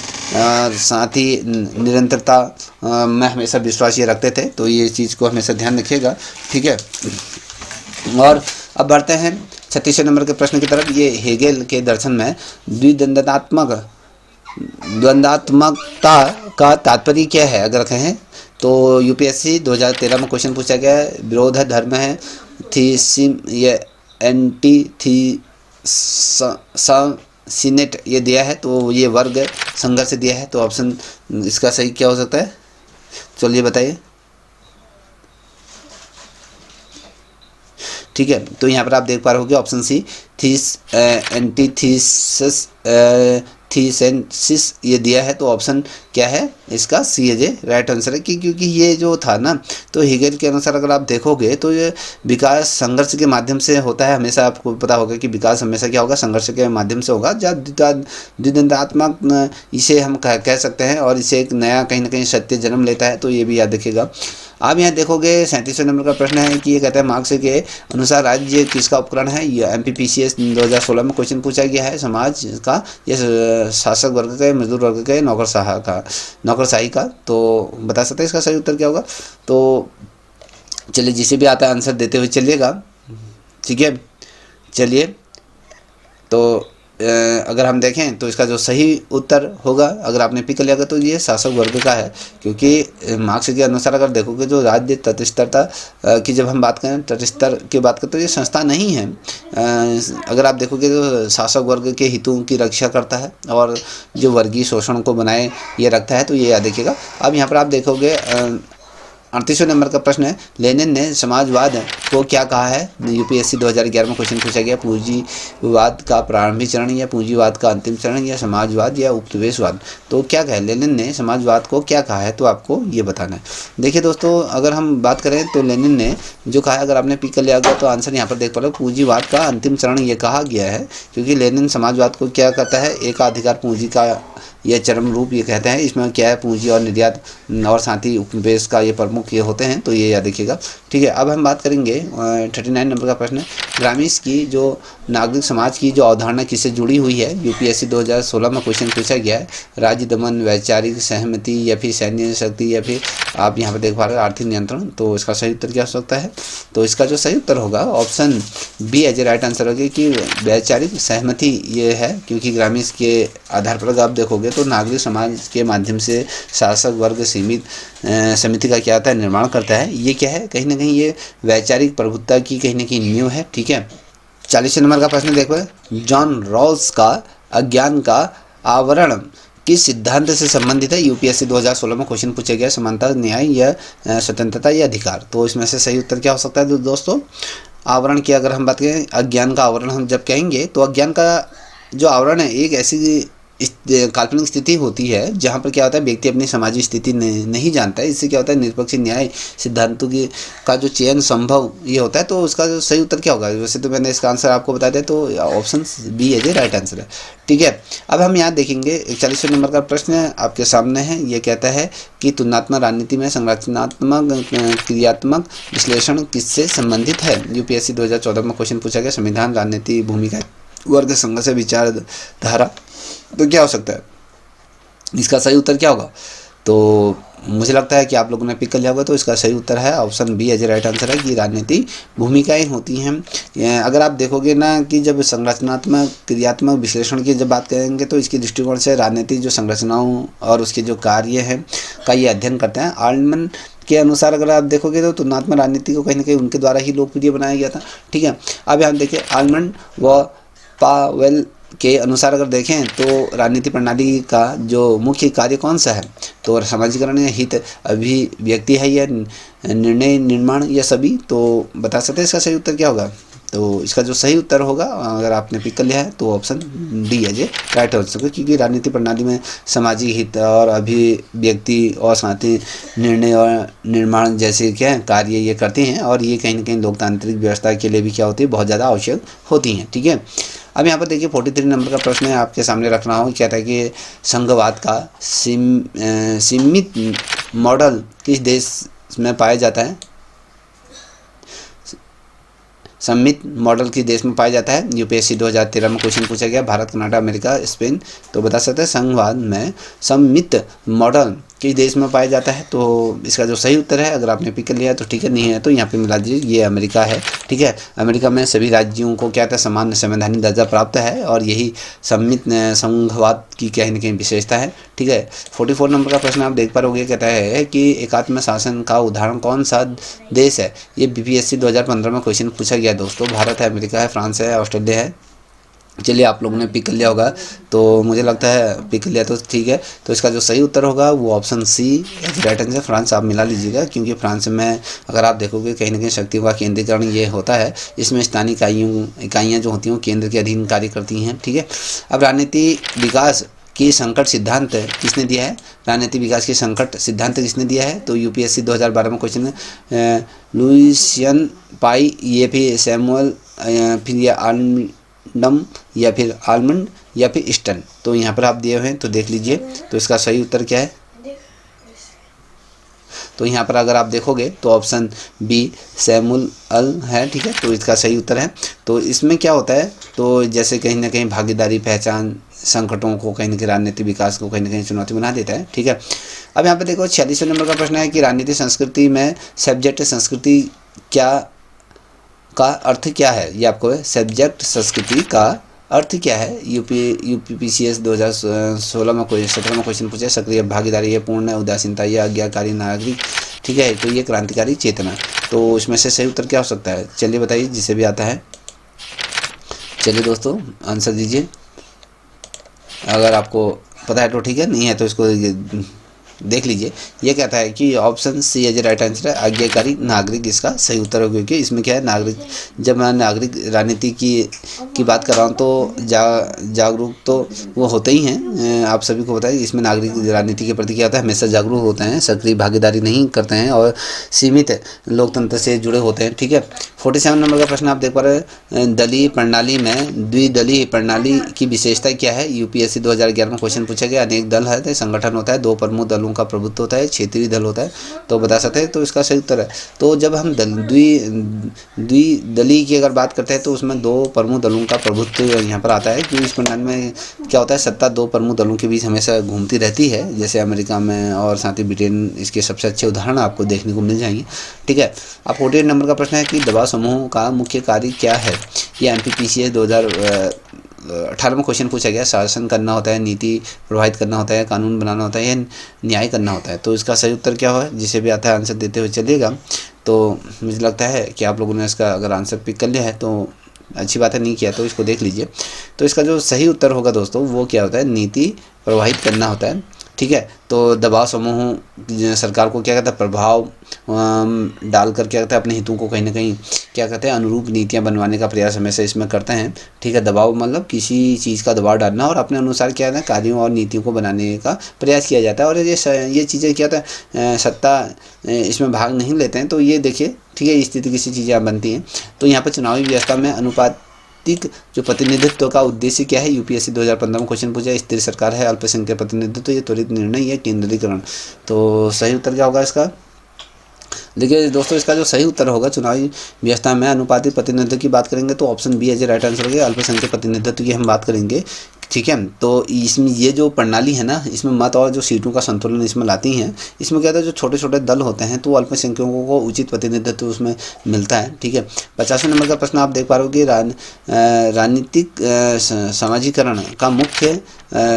साथ ही निरंतरता में हमेशा विश्वास ये रखते थे। तो ये चीज़ को हमेशा ध्यान रखिएगा, ठीक है। और अब बढ़ते हैं 36वें नंबर के प्रश्न की तरफ। ये हेगेल के दर्शन में द्वंद्वात्मकता का तात्पर्य क्या है अगर कहें तो यूपीएससी 2013 में क्वेश्चन पूछा गया है। विरोध धर्म है, थीसिम ये एंटीथीसिनेट ये दिया है, तो ये वर्ग संघर्ष दिया है। तो ऑप्शन इसका सही क्या हो सकता है, चलिए बताइए। ठीक है, तो यहाँ पर आप देख पा रहे होगे ऑप्शन सी एंटीथीसिस थीसेंसिस ये दिया है। तो ऑप्शन क्या है इसका, सी है जे राइट आंसर है। क्योंकि ये जो था ना, तो हेगेल के अनुसार अगर आप देखोगे तो ये विकास संघर्ष के माध्यम से होता है। हमेशा आपको पता होगा कि विकास हमेशा क्या होगा, संघर्ष के माध्यम से होगा। जब द्वंद्वात्मक इसे हम कह सकते हैं, और इसे एक नया कहीं ना कहीं सत्य जन्म लेता है। तो ये भी याद रखिएगा। आप यहाँ देखोगे 37वें नंबर का प्रश्न है कि ये कहता है मार्क्स के अनुसार राज्य किसका उपकरण है। ये MPPCS 2016 में क्वेश्चन पूछा गया है। समाज का, ये शासक वर्ग का, मजदूर वर्ग का, नौकरशाही का। तो बता सकते हैं इसका सही उत्तर क्या होगा। तो चलिए, जिसे भी आता है आंसर देते हुए चलिएगा, ठीक है। चलिए, तो अगर हम देखें तो इसका जो सही उत्तर होगा, अगर आपने पिक कर लिया तो ये शासक वर्ग का है। क्योंकि मार्क्स के अनुसार अगर देखोगे जो राज्य तटस्थता की जब हम बात करें, तटस्थ की बात करें, तो ये संस्था नहीं है। अगर आप देखोगे तो शासक वर्ग के हितों की रक्षा करता है और जो वर्गीय शोषण को बनाए ये रखता है। तो ये याद रखिएगा। अब यहाँ पर आप देखोगे 38वें नंबर का प्रश्न है, लेनिन ने समाजवाद को क्या कहा है। यूपीएससी 2011 में क्वेश्चन पूछा गया, पूंजीवाद का प्रारंभिक चरण या पूंजीवाद का अंतिम चरण या समाजवाद या उपनिवेशवाद। तो क्या कहा है, लेनिन ने समाजवाद को क्या कहा है, तो आपको ये बताना है। देखिए दोस्तों, अगर हम बात करें तो लेनिन ने जो कहा है, अगर आपने पिक कर लिया होगा तो आंसर यहाँ पर देख पा रहे हो, पूंजीवाद का अंतिम चरण ये कहा गया है। क्योंकि लेनिन समाजवाद को क्या कहता है, एकाधिकार पूंजी का यह चरम रूप ये कहते हैं। इसमें क्या है, पूंजी और निर्यात और साथ ही उपनिवेश का ये प्रमुख ये होते हैं। तो ये याद रखिएगा, ठीक है। अब हम बात करेंगे 39 नंबर का प्रश्न है, ग्रामीण की जो नागरिक समाज की जो अवधारणा किससे जुड़ी हुई है। यूपीएससी 2016 में क्वेश्चन पूछा गया है। राज्य दमन, वैचारिक सहमति या फिर सैन्य शक्ति या फिर आप यहाँ पर देख पा रहे हो आर्थिक नियंत्रण। तो इसका सही उत्तर क्या हो सकता है। तो इसका जो सही उत्तर होगा option B as a right answer होगा कि वैचारिक सहमति ये है। क्योंकि ग्रामीण के आधार पर आप देखोगे तो नागरिक समाज के माध्यम से शासक वर्ग समिति का क्या होता है, निर्माण करता है। ये क्या है, कहीं ना कहीं ये वैचारिक प्रभुत्व की कहीं ना कहीं नींव है, ठीक है। 40 नंबर का प्रश्न देखो, जॉन रॉल्स का अज्ञान का आवरण किस सिद्धांत से संबंधित है। यूपीएससी 2016 में क्वेश्चन पूछा गया, समानता, न्याय या स्वतंत्रता या अधिकार। तो इसमें से सही उत्तर क्या हो सकता है दोस्तों। आवरण की अगर हम बात करें, अज्ञान का आवरण हम जब कहेंगे तो अज्ञान का जो आवरण है एक ऐसी काल्पनिक स्थिति होती है जहाँ पर क्या होता है, व्यक्ति अपनी सामाजिक स्थिति नहीं जानता है। इससे क्या होता है, निष्पक्ष न्याय सिद्धांतों की का जो चयन संभव ये होता है। तो उसका जो सही उत्तर क्या होगा। वैसे तो मैंने इसका आंसर आपको बता दिया, तो ऑप्शन बी है जो राइट आंसर है, ठीक है। अब हम यहाँ देखेंगे 41वें नंबर का प्रश्न आपके सामने है। ये कहता है कि तुलनात्मक राजनीति में संरचनात्मक क्रियात्मक विश्लेषण किससे संबंधित है। यूपीएससी 2014 में क्वेश्चन पूछा गया, संविधान, राजनीति, भूमिका, वर्ग, संघर्ष, विचारधारा। तो क्या हो सकता है, इसका सही उत्तर क्या होगा। तो मुझे लगता है कि आप लोगों ने पिक कर लिया होगा। तो इसका सही उत्तर है option B as right answer है कि राजनीति भूमिकाएं होती हैं। अगर आप देखोगे ना कि जब संरचनात्मक क्रियात्मक विश्लेषण की जब बात करेंगे तो इसके दृष्टिकोण से राजनीति जो संरचनाओं और उसके जो कार्य हैं का ये अध्ययन करते हैं। आल्टमैन के अनुसार अगर आप देखोगे तो तुलनात्मक राजनीति को कहीं ना कहीं उनके द्वारा ही लोकप्रिय बनाया गया था, ठीक है। अब यहाँ देखिए, आल्टमैन व पावेल के अनुसार अगर देखें तो राजनीति प्रणाली का जो मुख्य कार्य कौन सा है, तो समाजीकरण या हित अभिव्यक्ति है या निर्णय निर्माण या सभी। तो बता सकते हैं इसका सही उत्तर क्या होगा। तो इसका जो सही उत्तर होगा अगर आपने पिक कर लिया है तो ऑप्शन डी है जे राइट आंसर, क्योंकि राजनीति प्रणाली में सामाजिक हित और अभिव्यक्ति और साथ ही निर्णय और निर्माण जैसे क्या कार्य ये करते हैं। और ये कहीं ना कहीं लोकतांत्रिक व्यवस्था के लिए भी क्या होती है, बहुत ज़्यादा आवश्यक होती हैं, ठीक है। अब यहाँ पर देखिए 43 नंबर का प्रश्न है, आपके सामने रखना हो, कहता है कि संघवाद का सीमित मॉडल किस देश में पाया जाता है। सम्मित मॉडल किस देश में पाया जाता है। यूपीएससी 2013 में क्वेश्चन पूछा गया, भारत, कनाडा, अमेरिका, स्पेन। तो बता सकते हैं संघवाद में सम्मित मॉडल किस देश में पाया जाता है। तो इसका जो सही उत्तर है, अगर आपने पिक कर लिया तो ठीक है, नहीं है तो यहाँ पे मिला दीजिए, ये अमेरिका है। ठीक है, अमेरिका में सभी राज्यों को क्या था, समान संवैधानिक दर्जा प्राप्त है और यही सम्मित संघवाद की कहीं न कहीं विशेषता है। ठीक है, 44 नंबर का प्रश्न आप देख पा रहे होगे, कहता है कि एकात्म शासन का उदाहरण कौन सा देश है। ये बीपीएससी 2015 में क्वेश्चन पूछा गया दोस्तों। भारत है, अमेरिका है, फ्रांस है, ऑस्ट्रेलिया है। चलिए आप लोगों ने पिक कर लिया होगा, तो मुझे लगता है पिक कर लिया तो ठीक है। तो इसका जो सही उत्तर होगा वो option C right answer, France आप मिला लीजिएगा, क्योंकि फ्रांस में अगर आप देखोगे कहीं ना कहीं शक्तियों का केंद्रीकरण ये होता है। इसमें स्थानीय इकाइयाँ जो होती हैं वो केंद्र के अधीन कार्य करती हैं। ठीक है, अब राजनीति विकास की संकट सिद्धांत किसने दिया है। राजनीति विकास के संकट सिद्धांत किसने दिया है। तो यूपीएससी 2012 में क्वेश्चन है, लुइसियन पाई, ये फिर सैमुअल, फिर ये आलमंड या फिर ईस्टर्न। तो यहाँ पर आप दिए हुए हैं तो देख लीजिए, तो इसका सही उत्तर क्या है। तो यहाँ पर अगर आप देखोगे तो ऑप्शन बी सैमुअल है। ठीक है, तो इसका सही उत्तर है। तो इसमें क्या होता है, तो जैसे कहीं ना कहीं भागीदारी पहचान संकटों को कहीं ना कहीं राजनीतिक विकास को कहीं ना कहीं चुनौती बना देता है। ठीक है, अब यहाँ पर देखो 46 नंबर का प्रश्न है कि राजनीतिक संस्कृति में सब्जेक्ट संस्कृति का अर्थ क्या है। ये आपको सब्जेक्ट संस्कृति का अर्थ क्या है। यूपीपीसीएस 2016 में 17 में क्वेश्चन पूछे, सक्रिय भागीदारी है, पूर्ण उदासीनता या आज्ञाकारी नागरिक। ठीक है, तो ये क्रांतिकारी चेतना। तो इसमें से सही उत्तर क्या हो सकता है, चलिए बताइए, जिसे भी आता है। चलिए दोस्तों आंसर दीजिए, अगर आपको पता है तो ठीक है, नहीं है तो इसको देख लीजिए। ये कहता है कि option C as right answer है, आज्ञाकारी नागरिक इसका सही उत्तर होगा, क्योंकि इसमें क्या है, नागरिक, जब मैं नागरिक राजनीति की बात कर रहा हूँ तो जागरूक तो वो होते ही हैं, आप सभी को पता है। इसमें नागरिक राजनीति के प्रति क्या होता है, हमेशा जागरूक होते हैं, सक्रिय भागीदारी नहीं करते हैं और सीमित लोकतंत्र से जुड़े होते हैं। ठीक है, 47 नंबर का प्रश्न आप देख पा रहे हैं, दलीय प्रणाली में द्विदलीय प्रणाली की विशेषता क्या है। यूपीएससी 2011 में क्वेश्चन पूछा गया, अनेक दल है, संगठन होता है, दो प्रमुख दलों का प्रभुत्व होता है, क्षेत्रीय दल होता है। तो बता सकते हैं, तो इसका सही उत्तर है। तो जब हम द्विदलीय की अगर बात करते हैं तो उसमें दो प्रमुख दलों का प्रभुत्व यहाँ पर आता है, क्योंकि इस प्रणाली में क्या होता है, सत्ता दो प्रमुख दलों के बीच हमेशा घूमती रहती है, जैसे अमेरिका में और साथ ही ब्रिटेन इसके सबसे अच्छे उदाहरण आपको देखने को मिल जाएंगे। ठीक है, अब 48 नंबर का प्रश्न है कि दबाव समूह का मुख्य कार्य क्या है। ये एमपीपीसीएस 2018 में क्वेश्चन पूछा गया, शासन करना होता है, नीति प्रभावित करना होता है, कानून बनाना होता है या न्याय करना होता है। तो इसका सही उत्तर क्या हो, जिसे भी आता है आंसर देते हुए चलिएगा। तो मुझे लगता है कि आप लोगों ने इसका अगर आंसर पिक कर लिया है तो अच्छी बात है, नहीं किया तो इसको देख लीजिए। तो इसका जो सही उत्तर होगा दोस्तों वो क्या होता है, नीति प्रभावित करना होता है। ठीक है, तो दबाव समूह सरकार को क्या कहता है, प्रभाव डालकर क्या कहते हैं, अपने हितों को कहीं ना कहीं क्या कहते हैं, अनुरूप नीतियां बनवाने का प्रयास हमेशा इसमें करते हैं। ठीक है, दबाव मतलब किसी चीज़ का दबाव डालना और अपने अनुसार क्या है, कार्यों और नीतियों को बनाने का प्रयास किया जाता है। और ये चीज़ें क्या होता है, सत्ता इसमें भाग नहीं लेते हैं। तो ये देखिए, ठीक है, इस स्थिति किसी चीज़ें बनती हैं। तो यहाँ पर चुनावी व्यवस्था में अनुपात जो प्रतिनिधित्व का उद्देश्य क्या है। यूपीएससी 2015 में क्वेश्चन पूछा, स्थिर सरकार है, अल्पसंख्यक प्रतिनिधित्व, ये त्वरित निर्णय, ये केंद्रीकरण। तो सही उत्तर क्या होगा इसका। देखिए दोस्तों, इसका जो सही उत्तर होगा, चुनावी व्यवस्था में अनुपातिक प्रतिनिधित्व की बात करेंगे तो option B as right answer होगा, अल्पसंख्यक प्रतिनिधित्व की हम बात करेंगे। ठीक है, तो इसमें ये जो प्रणाली है ना, इसमें मत और जो सीटों का संतुलन इसमें लाती हैं। इसमें क्या होता है, जो छोटे छोटे दल होते हैं तो अल्पसंख्यकों को उचित प्रतिनिधित्व उसमें मिलता है। ठीक है, 50 नंबर का प्रश्न आप देख पा रहे हो कि राजनीतिक समाजीकरण का मुख्य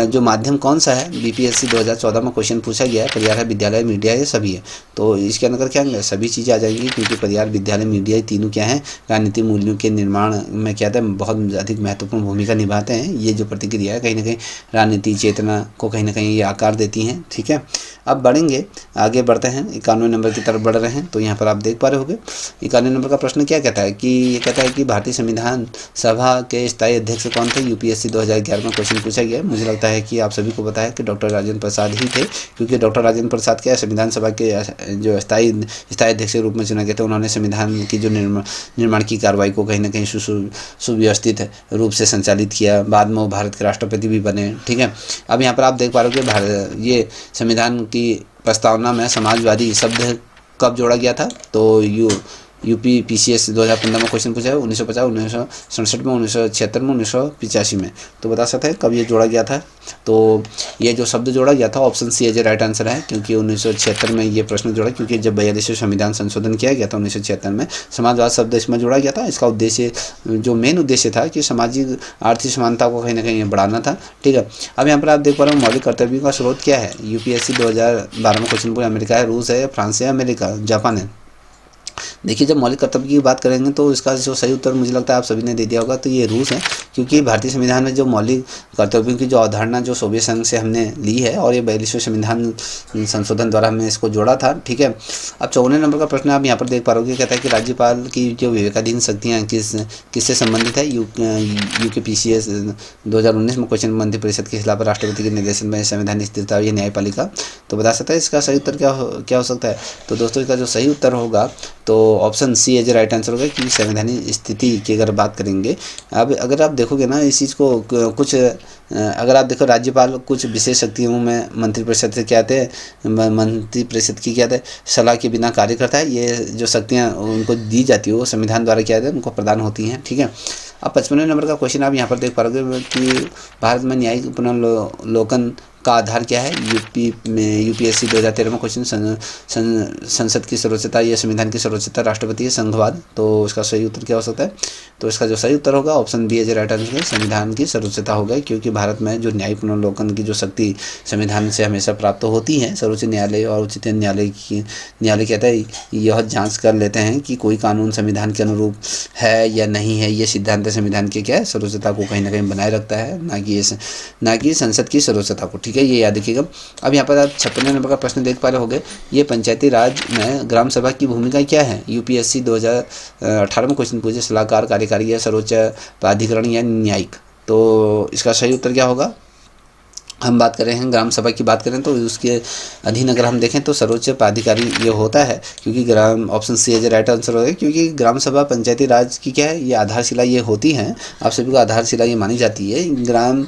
जो माध्यम कौन सा है। बीपीएससी 2014 में क्वेश्चन पूछा गया है, परिवार है, विद्यालय, मीडिया, ये सभी है। तो इसके अंदर क्या है, सभी चीज़ें आ जाएंगी, क्योंकि परिवार, विद्यालय, मीडिया, ये तीनों क्या है, राजनीतिक मूल्यों के निर्माण में क्या है, बहुत अधिक महत्वपूर्ण भूमिका निभाते हैं। ये जो प्रतिक्रिया है कहीं ना कहीं राजनीति चेतना को कहीं ना कहीं ये आकार देती हैं। ठीक है, अब बढ़ेंगे, आगे बढ़ते हैं, 91 नंबर की तरफ बढ़ रहे हैं। तो यहाँ पर आप देख पा रहे होंगे 91 नंबर का प्रश्न क्या कहता है कि ये कहता है कि भारतीय संविधान सभा के स्थायी अध्यक्ष कौन थे। यूपीएससी 2011 में क्वेश्चन पूछा गया। मुझे लगता है कि आप सभी को पता है कि डॉक्टर राजेंद्र प्रसाद ही थे, क्योंकि डॉक्टर राजेंद्र प्रसाद क्या है, संविधान सभा के जो स्थायी स्थायी अध्यक्ष के रूप में चुना गया था। उन्होंने संविधान की जो निर्माण की कार्रवाई को कहीं ना कहीं सुव्यवस्थित रूप से संचालित किया। बाद में वो भारत के राष्ट्रपति भी बने। ठीक है, अब यहाँ पर आप देख पा रहे हो कि ये संविधान की प्रस्तावना में समाजवादी शब्द कब जोड़ा गया था। तो UPPCS 2015 में क्वेश्चन पूछा है, 1950, 1967 में, 1976 में, 1985 में। तो बता सकते हैं कब ये जोड़ा गया था। तो ये जो शब्द जोड़ा गया था option C as right answer है, क्योंकि 1976 में ये प्रश्न जोड़ा, क्योंकि जब 42वें संविधान संशोधन किया गया था 1976 में, समाजवाद शब्द इसमें जोड़ा गया था। इसका उद्देश्य, जो मेन उद्देश्य था कि सामाजिक आर्थिक समानता को कहीं ना कहीं बढ़ाना था। ठीक है, अब यहाँ पर आप देख पा रहे हो मौलिक कर्तव्यों का स्रोत क्या है। UPSC 2012 में क्वेश्चन पूछा, अमेरिका है, रूस है, फ्रांस है, अमेरिका, जापान है। देखिए, जब मौलिक कर्तव्य की बात करेंगे तो इसका जो सही उत्तर मुझे लगता है आप सभी ने दे दिया होगा, तो ये रूस है, क्योंकि भारतीय संविधान में जो मौलिक कर्तव्यों की जो अवधारणा जो सोवियत संघ से हमने ली है, और ये 42वें संविधान संशोधन द्वारा हमने इसको जोड़ा था। ठीक है, अब 54 नंबर का प्रश्न आप यहाँ पर देख पा रहे हो, कहता है कि राज्यपाल की जो विवेकाधीन शक्तियाँ किससे संबंधित है। UPPCS 2019 में क्वेश्चन मंत्रिपरिषद के खिलाफ राष्ट्रपति के निर्देशन में संवैधानिक स्थिरता या न्यायपालिका। तो बता सकता है इसका सही उत्तर क्या हो सकता है। तो दोस्तों, इसका जो सही उत्तर होगा तो option C as right answer होगा, कि संवैधानिक स्थिति की अगर बात करेंगे। अब अगर आप देखोगे ना इस चीज़ को, कुछ अगर आप देखो, राज्यपाल कुछ विशेष शक्तियों में मंत्रिपरिषद से क्या आते हैं, मंत्रिपरिषद की क्या है, सलाह के बिना कार्य करता है। ये जो शक्तियाँ उनको दी जाती है वो संविधान द्वारा क्या है, उनको प्रदान होती हैं। ठीक है, अब 55वें नंबर का क्वेश्चन आप यहाँ पर देख पा रहे हो कि भारत में न्यायिक पुनर्लोकन का आधार क्या है। UPSC 2013 में क्वेश्चन संसद की सर्वोच्चता या संविधान की सर्वोच्चता, राष्ट्रपति, संघवाद। तो इसका सही उत्तर क्या हो सकता है। तो इसका जो सही उत्तर होगा option B as right answer है, संविधान की सर्वोच्चता होगा, क्योंकि भारत में जो न्यायिक पुनर्लोकन की जो शक्ति संविधान से हमेशा प्राप्त होती है। सर्वोच्च न्यायालय और उच्चतम न्यायालय कहता है यह जाँच कर लेते हैं कि कोई कानून संविधान के अनुरूप है या नहीं है। ये सिद्धांत संविधान के क्या है, सर्वोच्चता को कहीं ना कहीं बनाए रखता है, ना कि संसद की सर्वोच्चता को। ठीक है, ये याद रखिएगा। अब यहाँ पर आप 56 नंबर का प्रश्न देख पा रहे होंगे, ये पंचायती राज में ग्राम सभा की भूमिका क्या है। UPSC 2018 में क्वेश्चन पूछे, सलाहकार, कार्यकारी या सर्वोच्च प्राधिकरण या न्यायिक। तो इसका सही उत्तर क्या होगा। हम बात कर रहे हैं ग्राम सभा की बात करें तो उसके अधीन अगर हम देखें तो सर्वोच्च प्राधिकारी ये होता है, क्योंकि ग्राम, option C as right answer होगा, क्योंकि ग्राम सभा पंचायती राज की क्या है, ये आधारशिला ये होती हैं। आप सभी को आधारशिला ये मानी जाती है। ग्राम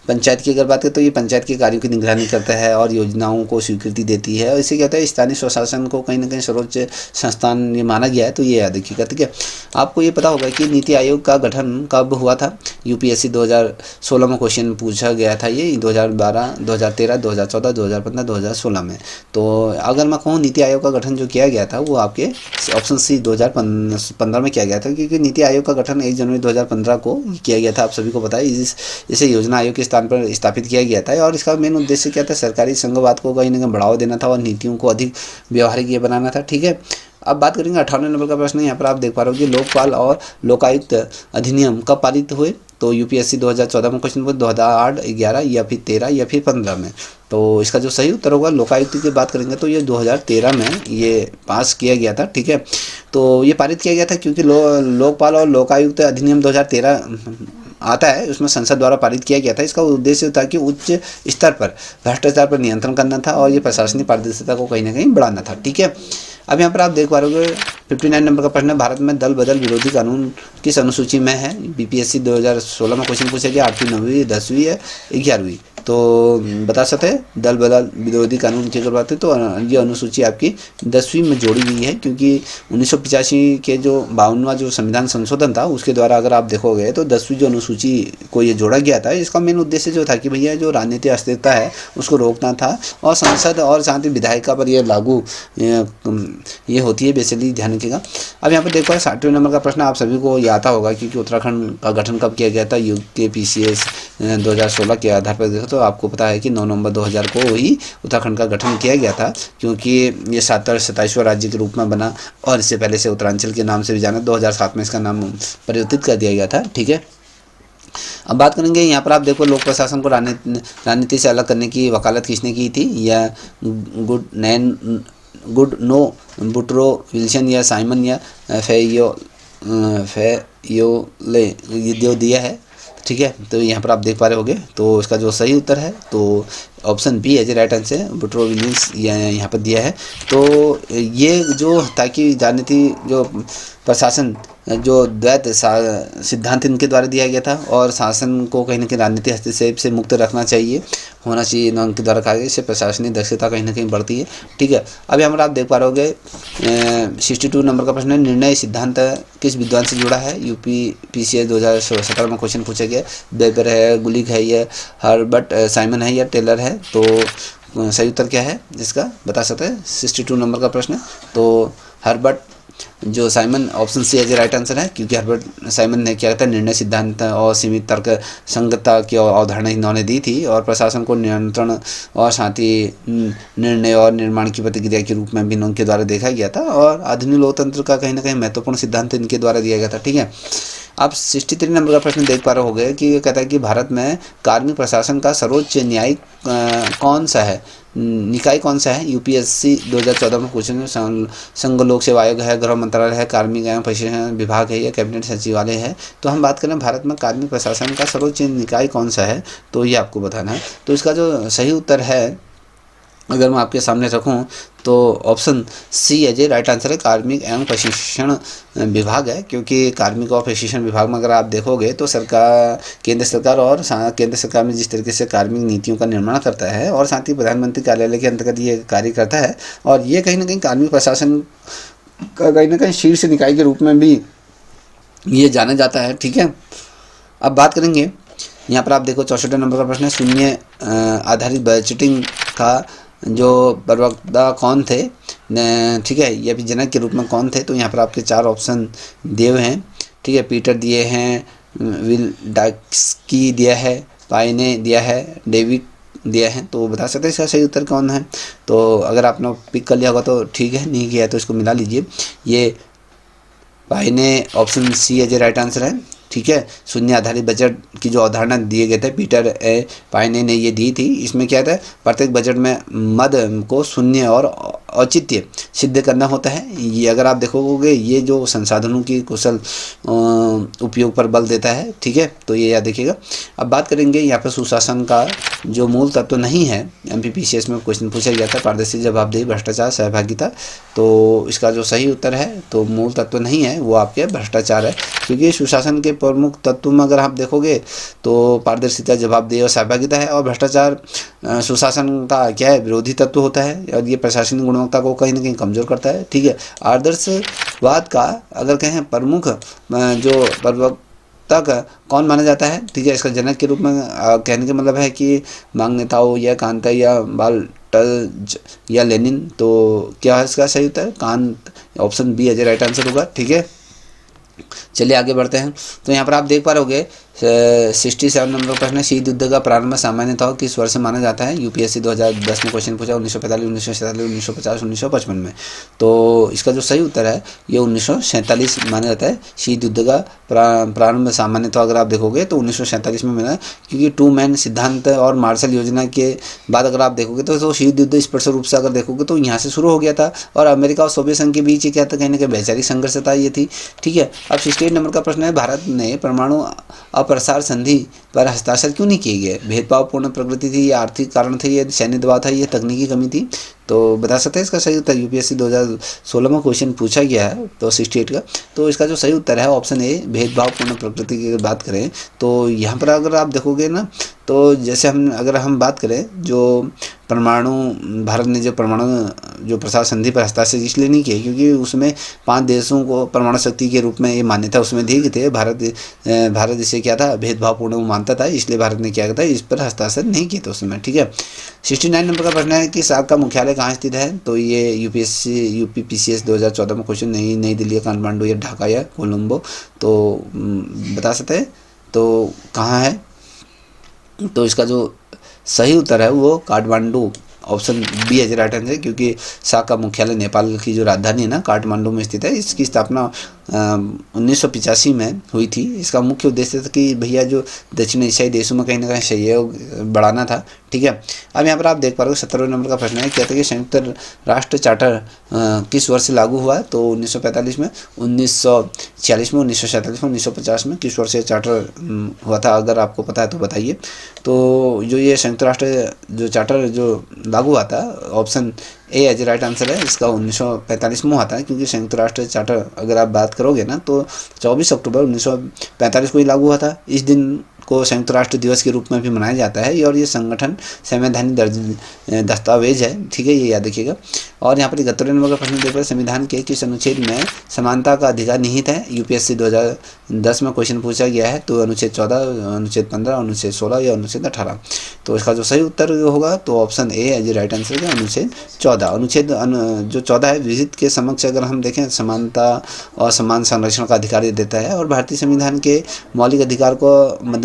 पंचायत की अगर बात करें तो ये पंचायत के कार्यों की निगरानी करता है और योजनाओं को स्वीकृति देती है, और इससे क्या होता है, स्थानीय स्वशासन को कहीं ना कहीं सर्वोच्च संस्थान ये माना गया है। तो ये याद रखिएगा। ठीक है, आपको ये पता होगा कि नीति आयोग का गठन कब हुआ था। UPSC 2016 में क्वेश्चन पूछा गया था, ये 2012, 2013, 2014, 2015, 2016 में। तो अगर मैं कहूँ नीति आयोग का गठन जो किया गया था वो आपके ऑप्शन सी 2015 में किया गया था, क्योंकि नीति आयोग का गठन 1 जनवरी 2015 को किया गया था। आप सभी को पता है, इसे योजना आयोग के स्थान पर स्थापित किया गया था, और इसका मेन उद्देश्य क्या था, सरकारी संघवाद को कहीं ना कहीं बढ़ावा देना था और नीतियों को अधिक व्यवहारिक ये बनाना था। ठीक है, अब बात करेंगे 58 नंबर का प्रश्न। यहाँ पर आप देख पा रहे हो कि लोकपाल और लोकायुक्त अधिनियम कब पारित हुए। तो UPSC 2014 में क्वेश्चन पूछा, 2008, 11 या फिर 13 या फिर 15 में। तो इसका जो सही उत्तर होगा, लोकायुक्त की बात करेंगे तो ये 2013 में ये पास किया गया था। ठीक है, तो ये पारित किया गया था क्योंकि लोकपाल और लोकायुक्त अधिनियम 2013 आता है, उसमें संसद द्वारा पारित किया गया था। इसका उद्देश्य था कि उच्च स्तर पर भ्रष्टाचार पर नियंत्रण करना था और ये प्रशासनिक पारदर्शिता को कहीं ना कहीं बढ़ाना था। ठीक है, अब यहाँ पर आप देख पा रहे हो 59 नंबर का प्रश्न है, भारत में दल बदल विरोधी कानून किस अनुसूची में है। BPSC 2016 में क्वेश्चन पूछा गया, 8वीं, 9वीं, 10वीं या 11वीं। तो बता सकते हैं दल बदल विरोधी कानून की अगर बात है तो ये अनुसूची आपकी 10वीं में जोड़ी गई है, क्योंकि 1985 के जो 52वां जो संविधान संशोधन था उसके द्वारा अगर आप देखोगे तो 10वीं जो अनुसूची को ये जोड़ा गया था। इसका मेन उद्देश्य जो था कि भैया जो राजनीतिक अस्थिरता है उसको रोकना था, और संसद और साथ ही विधायिका पर यह लागू ये होती है, बेसिकली ध्यान रखिएगा। अब यहाँ पर देखो 60वें नंबर का प्रश्न आप सभी को ये आता होगा, क्योंकि उत्तराखंड का गठन कब किया गया था। UPSC 2016 के आधार पर देखो तो आपको पता है कि 9 नवंबर 2000 को ही उत्तराखंड का गठन किया गया था, क्योंकि ये 27वां राज्य के रूप में बना, और इससे पहले से उत्तरांचल के नाम से भी जाना। 2007 में इसका नाम परिवर्तित कर दिया गया था। ठीक है, अब बात करेंगे यहाँ पर आप देखो लोक प्रशासन को राजनीति से अलग करने की वकालत किसने की थी, या गुडनो बुटरो विल्सन या साइमन या फेयोले ये जो दिया है। ठीक है। तो यहाँ पर आप देख पा रहे होगे, तो इसका जो सही उत्तर है तो option B as a right answer है, वुडरो विलियम्स यहाँ पर दिया है। तो ये जो ताकि राजनीति जो प्रशासन जो द्वैत सिद्धांत इनके द्वारा दिया गया था, और शासन को कहीं ना कहीं राजनीति हस्तक्षेप से मुक्त रखना चाहिए, होना चाहिए ना उनके द्वारा कहा गया। इससे प्रशासनिक दक्षता कहीं ना कहीं बढ़ती है, ठीक है। अब यहाँ पर आप देख पा रहे होगे 62 नंबर का प्रश्न है, निर्णय सिद्धांत किस विद्वान से जुड़ा है? यूपी PCS 2017 में क्वेश्चन पूछा गया। वेबर है, गुलिक है, या हर्बर्ट साइमन है, या टेलर है? तो सही उत्तर क्या है इसका बता सकते हैं? 62 नंबर का प्रश्न है, तो हर्बर्ट जो Simon, option C as a right answer है, क्योंकि हर्बर्ट साइमन ने क्या था, निर्णय सिद्धांत और सीमित तर्क संगतता की अवधारणा इन्होंने दी थी, और प्रशासन को नियंत्रण और शांति निर्णय और निर्माण की प्रतिक्रिया के रूप में भी इनके द्वारा देखा गया था, और आधुनिक लोकतंत्र का कहीं ना कहीं महत्वपूर्ण सिद्धांत इनके द्वारा दिया गया था, ठीक है। आप 63 नंबर का प्रश्न देख पा रहे होंगे कि ये कहता है कि भारत में कार्मिक प्रशासन का सर्वोच्च न्यायिक कौन सा है, निकाय कौन सा है? UPSC 2014 में क्वेश्चन, संघ लोक सेवा आयोग है, गृह मंत्रालय है, कार्मिक एवं प्रशिक्षण विभाग है, या कैबिनेट सचिवालय है? तो हम बात करें भारत में कार्मिक प्रशासन का सर्वोच्च निकाय कौन सा है, तो ये आपको बताना है। तो इसका जो सही उत्तर है अगर मैं आपके सामने रखूं तो option C as a right answer है, कार्मिक एवं प्रशिक्षण विभाग है, क्योंकि कार्मिक और प्रशिक्षण विभाग में अगर आप देखोगे तो सरकार, केंद्र सरकार और केंद्र सरकार में जिस तरीके से कार्मिक नीतियों का निर्माण करता है, और साथ ही प्रधानमंत्री कार्यालय के अंतर्गत ये कार्य करता है, और ये कहीं ना कहीं कार्मिक प्रशासन का कहीं ना कहीं शीर्ष निकाय के रूप में भी ये जाना जाता है, ठीक है। अब बात करेंगे यहाँ पर आप देखो 64 नंबर का प्रश्न है, शून्य आधारित बजटिंग का जो प्रवक्ता कौन थे, ठीक है, या फिर जनक के रूप में कौन थे? तो यहाँ पर आपके 4 ऑप्शन दिए हुए हैं, ठीक है। पीटर दिए हैं, विल डाक्सकी दिया है, पाइने दिया है, डेविड दिया है। तो बता सकते हैं इसका सही उत्तर कौन है? तो अगर आपने पिक कर लिया होगा तो ठीक है, नहीं किया तो इसको मिला लीजिए। ये Paine option C as a right answer है, ठीक है। शून्य आधारित बजट की जो अवधारणा दिए गए थे पीटर ए पाइने ने ये दी थी। इसमें क्या था, प्रत्येक बजट में मद को शून्य और औचित्य सिद्ध करना होता है। ये अगर आप देखोगे ये जो संसाधनों की कुशल उपयोग पर बल देता है, ठीक है, तो ये याद रखिएगा। अब बात करेंगे यहाँ पर सुशासन का जो मूल तत्व नहीं है, MPPCS में क्वेश्चन पूछा गया था, पारदर्शी, जवाबदेही, भ्रष्टाचार, सहभागिता। तो इसका जो सही उत्तर है तो मूल तत्व नहीं है, वो आपके भ्रष्टाचार है, क्योंकि सुशासन के प्रमुख तत्व में अगर आप देखोगे तो पारदर्शिता, जवाबदेही और सहभागिता है, और भ्रष्टाचार सुशासन का क्या है, विरोधी तत्व होता है, और ये प्रशासनिक गुणवत्ता को कहीं ना कहीं कमजोर करता है, ठीक है। आदर्शवाद का अगर कहें प्रमुख जो प्रवक्ता का कौन माना जाता है, ठीक है, इसका जनक के रूप में कहने का मतलब है कि मांगनेताओ या कांता या बाल्टज या लेनिन। तो क्या है इसका सही उत्तर? Kant, option B as a right answer होगा, ठीक है। चलिए आगे बढ़ते हैं। तो यहाँ पर आप देख पा रहे होगे 67 नंबर प्रश्न है, शीत युद्ध का प्रारंभ सामान्यतः किस वर्ष से माना जाता है? UPSC 2010 में क्वेश्चन पूछा, 1945, 1947, 1950, 1955 में। तो इसका जो सही उत्तर है ये 1947 माना जाता है। शीत युद्ध का प्रारंभ सामान्यतः अगर आप देखोगे तो 1947 में मिला, क्योंकि टू मैन सिद्धांत और मार्शल योजना के बाद अगर आप देखोगे तो शीत युद्ध स्पष्ट रूप से अगर देखोगे तो यहाँ से शुरू हो गया था, और अमेरिका और सोवियत संघ के बीच क्या था, कहीं ना कहीं वैचारिक संघर्षता ये थी, ठीक है। अब 68 नंबर का प्रश्न है, भारत ने परमाणु अप्रसार संधि पर हस्ताक्षर क्यों नहीं किए गए? भेदभावपूर्ण प्रकृति थी, या आर्थिक कारण थे, या सैन्य दबाव था, या तकनीकी कमी थी? तो बता सकते हैं इसका सही उत्तर? UPSC 2016 में क्वेश्चन पूछा गया है तो 68 का। तो इसका जो सही उत्तर है ऑप्शन ए, भेदभावपूर्ण प्रकृति की बात करें तो यहाँ पर अगर आप देखोगे ना, तो जैसे अगर हम बात करें जो परमाणु, भारत ने जो परमाणु जो प्रसार संधि पर हस्ताक्षर इसलिए नहीं किए क्योंकि उसमें 5 देशों को परमाणु शक्ति के रूप में ये मान्यता उसमें दी गई थी। भारत इसे क्या था, भेदभावपूर्ण मानता था, इसलिए भारत ने क्या था, इस पर हस्ताक्षर नहीं किए थे उसमें, ठीक है। 69 नंबर का प्रश्न है कि सार्क का मुख्यालय कहाँ स्थित है? तो ये UPPCS 2014 में क्वेश्चन, नई दिल्ली, काठमांडू, या ढाका, या कोलंबो। तो बता सकते हैं तो कहाँ है? तो इसका जो सही उत्तर है वो काठमांडू, ऑप्शन बी है राइट आंसर, क्योंकि सार्क का मुख्यालय नेपाल की जो राजधानी है ना काठमांडू में स्थित है। इसकी स्थापना 1985 में हुई थी। इसका मुख्य उद्देश्य था कि भैया जो दक्षिण एशियाई देशों में कहीं ना कहीं सहयोग बढ़ाना था। ठीक है, अब यहाँ पर आप देख पा रहे हो 17वें नंबर का प्रश्न है, कहते हैं कि संयुक्त राष्ट्र चार्टर किस वर्ष से लागू हुआ है? तो 1945 में, 1946 में, 1947 में, 1950 में, किस वर्ष से चार्टर हुआ था? अगर आपको पता है तो बताइए। तो जो ये संयुक्त राष्ट्र जो चार्टर जो लागू हुआ था, option A as right answer है इसका, 1945 में हुआ था। क्योंकि संयुक्त राष्ट्र चार्टर अगर आप बात करोगे ना तो 24 अक्टूबर 1945 को ही लागू हुआ था। इस दिन को संयुक्त राष्ट्र दिवस के रूप में भी मनाया जाता है और ये संगठन संवैधानिक दस्तावेज है। ठीक है, ये याद रखिएगा। और यहाँ पर 71 नंबर का प्रश्न देख रहे हैं, संविधान के किस अनुच्छेद में समानता का अधिकार निहित है? यूपीएससी 2010 में क्वेश्चन पूछा गया है। तो अनुच्छेद 14, अनुच्छेद 15, अनुच्छेद 16 या अनुच्छेद 18? तो इसका जो सही उत्तर होगा तो option A as right answer है, अनुच्छेद 14। अनुच्छेद जो 14 है, विहित के समक्ष अगर हम देखें समानता और समान संरक्षण का अधिकार देता है। और भारतीय संविधान के मौलिक अधिकार को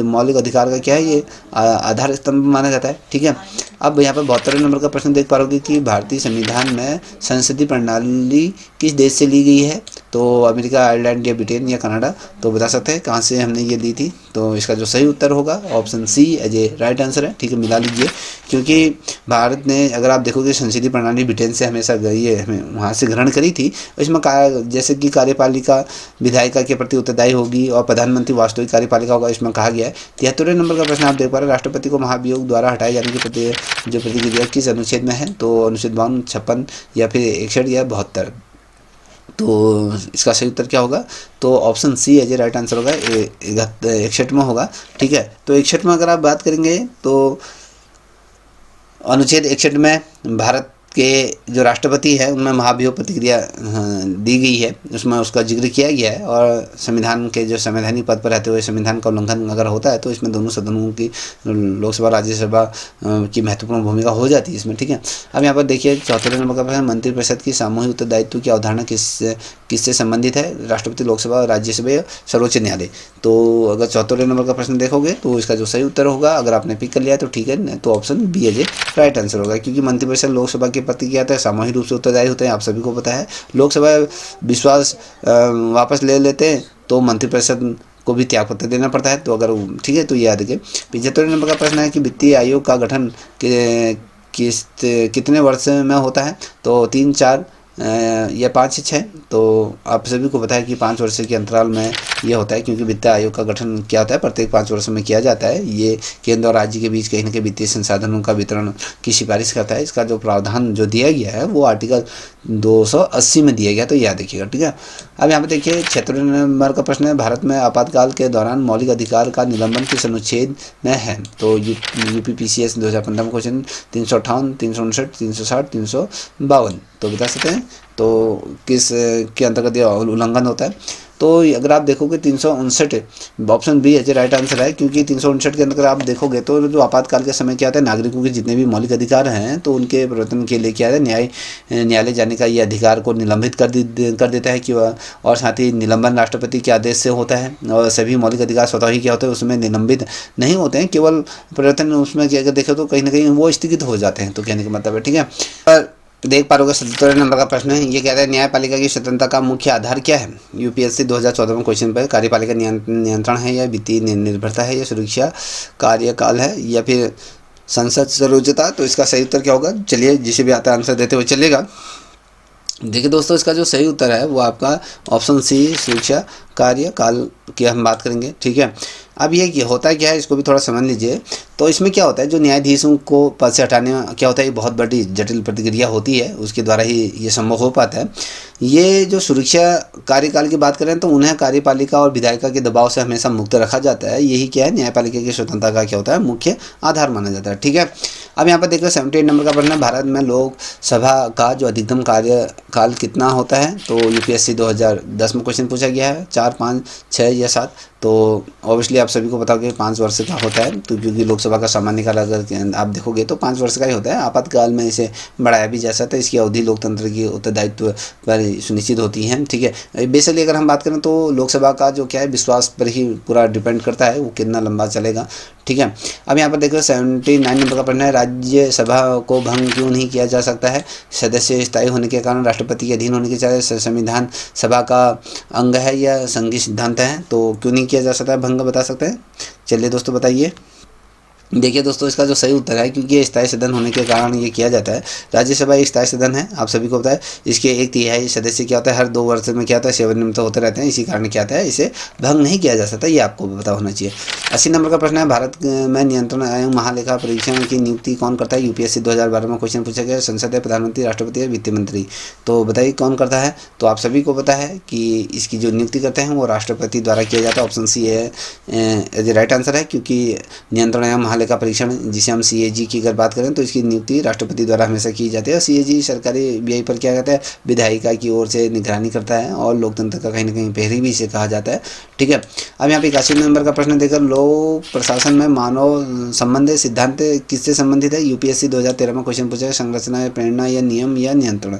मौलिक अधिकार का क्या है, ये आधार स्तंभ माना जाता है। ठीक है, अब यहाँ पर 72 नंबर का प्रश्न देख पा रहे कि भारतीय संविधान में संसदीय प्रणाली किस देश से ली गई है? तो अमेरिका, आयरलैंड या ब्रिटेन या कनाडा? तो बता सकते हैं कहाँ से हमने ये ली थी। तो इसका जो सही उत्तर होगा option C as a right answer है। ठीक है, मिला लीजिए। क्योंकि भारत ने अगर आप देखोगे संसदीय प्रणाली ब्रिटेन से हमेशा गई है, हमें वहाँ से ग्रहण करी थी। इसमें जैसे कि कार्यपालिका विधायिका के प्रति उत्तरदायी होगी और प्रधानमंत्री वास्तविक कार्यपालिका होगा, इसमें कहा गया है। 73 नंबर का प्रश्न आप देख पा रहे हैं, राष्ट्रपति को महाभियोग द्वारा हटाए जाने की प्रतिक्रिया किस अनुच्छेद में है? तो अनुच्छेद 52, 56 या फिर 61 या 72? तो इसका सही उत्तर क्या होगा? तो option C as a right answer होगा, 61 में होगा। ठीक है, तो 61 में अगर आप बात करेंगे तो अनुच्छेद 61 में भारत के जो राष्ट्रपति है उनमें महाभियोग प्रतिक्रिया दी गई है, उसमें उसका जिक्र किया गया है। और संविधान के जो संवैधानिक पद पर रहते हुए संविधान का उल्लंघन अगर होता है तो इसमें दोनों सदनों की, लोकसभा राज्यसभा की महत्वपूर्ण भूमिका हो जाती है इसमें। ठीक है, अब यहाँ पर देखिए 74 नंबर का प्रश्न, मंत्रिपरिषद की सामूहिक उत्तरदायित्व की अवधारणा किससे संबंधित है? राष्ट्रपति, लोकसभा, राज्यसभा या सर्वोच्च न्यायालय? तो अगर 74 नंबर का प्रश्न देखोगे तो इसका जो सही उत्तर होगा, अगर आपने पिक कर लिया तो ठीक है, तो option B as a right answer होगा। क्योंकि मंत्रिपरिषद लोकसभा के प्रति क्या होता है, सामूहिक रूप से उत्तरदायी होते हैं, आप सभी को पता है। लोकसभा विश्वास वापस ले लेते हैं तो मंत्रिपरिषद को भी त्यागपत्र देना पड़ता है। तो अगर ठीक है तो ये याद रखिए। 75 नंबर का प्रश्न है कि वित्तीय आयोग का गठन कितने वर्ष में होता है? तो 3, 4 या 5, 6? तो आप सभी को पता है कि 5 वर्ष के अंतराल में ये होता है। क्योंकि वित्त आयोग का गठन क्या होता है, प्रत्येक 5 वर्ष में किया जाता है। ये केंद्र और राज्य के बीच कहीं ना कहीं वित्तीय संसाधनों का वितरण की सिफारिश करता है। इसका जो प्रावधान जो दिया गया है वो आर्टिकल 280 में दिया गया, तो याद रखिएगा। ठीक है, अब यहाँ पे देखिए 76 नंबर का प्रश्न है, भारत में आपातकाल के दौरान मौलिक अधिकार का निलंबन किस अनुच्छेद में है? तो यूपीपीसीएस 2015 में क्वेश्चन 358, 359, 360, 352? तो बता सकते हैं तो किस के अंतर्गत ये उल्लंघन होता है? तो अगर आप देखोगे 359, option B as a right answer है। क्योंकि 359 के अंदर आप देखोगे तो जो आपातकाल के समय क्या होता है, नागरिकों के जितने भी मौलिक अधिकार हैं तो उनके प्रवर्तन के लिए क्या है, न्यायालय जाने का ये अधिकार को निलंबित कर देता है कि और साथ ही निलंबन राष्ट्रपति के आदेश से होता है। और सभी मौलिक अधिकार स्वतः ही क्या होते हैं, उसमें निलंबित नहीं होते हैं, केवल प्रवर्तन उसमें अगर देखें तो कहीं ना कहीं वो स्थगित हो जाते हैं। तो कहने का मतलब है, ठीक है। देख पा रहे 77 नंबर का प्रश्न है, ये कहता है न्यायपालिका की स्वतंत्रता का मुख्य आधार क्या है? यूपीएससी 2014 में क्वेश्चन पर कार्यपालिका नियंत्रण है या वित्तीय निर्भरता है या सुरक्षा कार्यकाल है या फिर संसद सर्वोच्चता? तो इसका सही उत्तर क्या होगा? चलिए जिसे भी आता है आंसर देते हुए चलेगा। देखिए दोस्तों, इसका जो सही उत्तर है वो आपका ऑप्शन सी सुरक्षा कार्यकाल की हम बात करेंगे। ठीक है, अब ये होता है क्या है, इसको भी थोड़ा समझ लीजिए। तो इसमें क्या होता है, जो न्यायाधीशों को पद से हटाने में क्या होता है, ये बहुत बड़ी जटिल प्रक्रिया होती है, उसके द्वारा ही ये संभव हो पाता है। ये जो सुरक्षा कार्यकाल की बात करें तो उन्हें कार्यपालिका और विधायिका के दबाव से हमेशा मुक्त रखा जाता है। यही क्या है, न्यायपालिका की स्वतंत्रता का क्या होता है, मुख्य आधार माना जाता है। ठीक है, अब यहाँ पर देखो 78 नंबर का प्रश्न है, भारत में लोकसभा का जो अधिकतम कार्यकाल कितना होता है? तो यूपीएससी 2010 में क्वेश्चन पूछा गया है, 4, 5, 6 या 7? तो ऑब्वियसली आप सभी को पता होगा कि 5 वर्ष का होता है, तो क्योंकि लोकसभा का सामान्य काल अगर आप देखोगे तो 5 वर्ष का ही होता है। आपातकाल में इसे बढ़ाया भी जा सकता है। इसकी अवधि लोकतंत्र की उत्तरदायित्व पर सुनिश्चित होती है, ठीक है। बेसिकली अगर हम बात करें तो लोकसभा का जो क्या है विश्वास पर ही पूरा डिपेंड करता है वो कितना लंबा चलेगा, ठीक है। अब यहाँ पर देखो 79 नंबर का प्रश्न है, राज्यसभा को भंग क्यों नहीं किया जा सकता है? सदस्य स्थायी होने के कारण, राष्ट्रपति के अधीन होने के चाहे, संविधान सभा का अंग है या संघीय सिद्धांत है, तो क्यों नहीं किया जा सकता है भंग, बता सकते हैं? चलिए दोस्तों बताइए। देखिए दोस्तों इसका जो सही उत्तर है, क्योंकि ये स्थायी सदन होने के कारण ये किया जाता है। राज्यसभा एक स्थायी सदन है, आप सभी को पता है। इसके 1/3 सदस्य क्या होता है, हर 2 वर्ष में क्या होता है सेवानिवृत्त होते रहते हैं, इसी कारण क्या होता है इसे भंग नहीं किया जा सकता, ये आपको पता होना चाहिए। 80 नंबर का प्रश्न है, भारत में नियंत्रण आयोग महालेखा परीक्षण की नियुक्ति कौन करता है? यूपीएससी 2012 में क्वेश्चन पूछा गया। संसद है, प्रधानमंत्री, राष्ट्रपति या वित्त मंत्री? तो बताइए कौन करता है? तो आप सभी को पता है कि इसकी जो नियुक्ति करते हैं वो राष्ट्रपति द्वारा किया जाता है। ऑप्शन सी है राइट आंसर है, क्योंकि नियंत्रण आयोग महालेखा परीक्षण जिसे हम CAG की अगर बात करें तो इसकी नियुक्ति राष्ट्रपति द्वारा हमेशा की जाती है। और CAG सरकारी व्यय पर क्या कहता है, विधायिका की ओर से निगरानी करता है और लोकतंत्र का कहीं ना कहीं पहरी भी इसे कहा जाता है, ठीक है। अब यहाँ पे 81 नंबर का प्रश्न देकर, लोक प्रशासन में मानव संबंध सिद्धांत किससे संबंधित है? यूपीएससी 2013 में क्वेश्चन पूछा है। संरचना या प्रेरणा या नियम या नियंत्रण?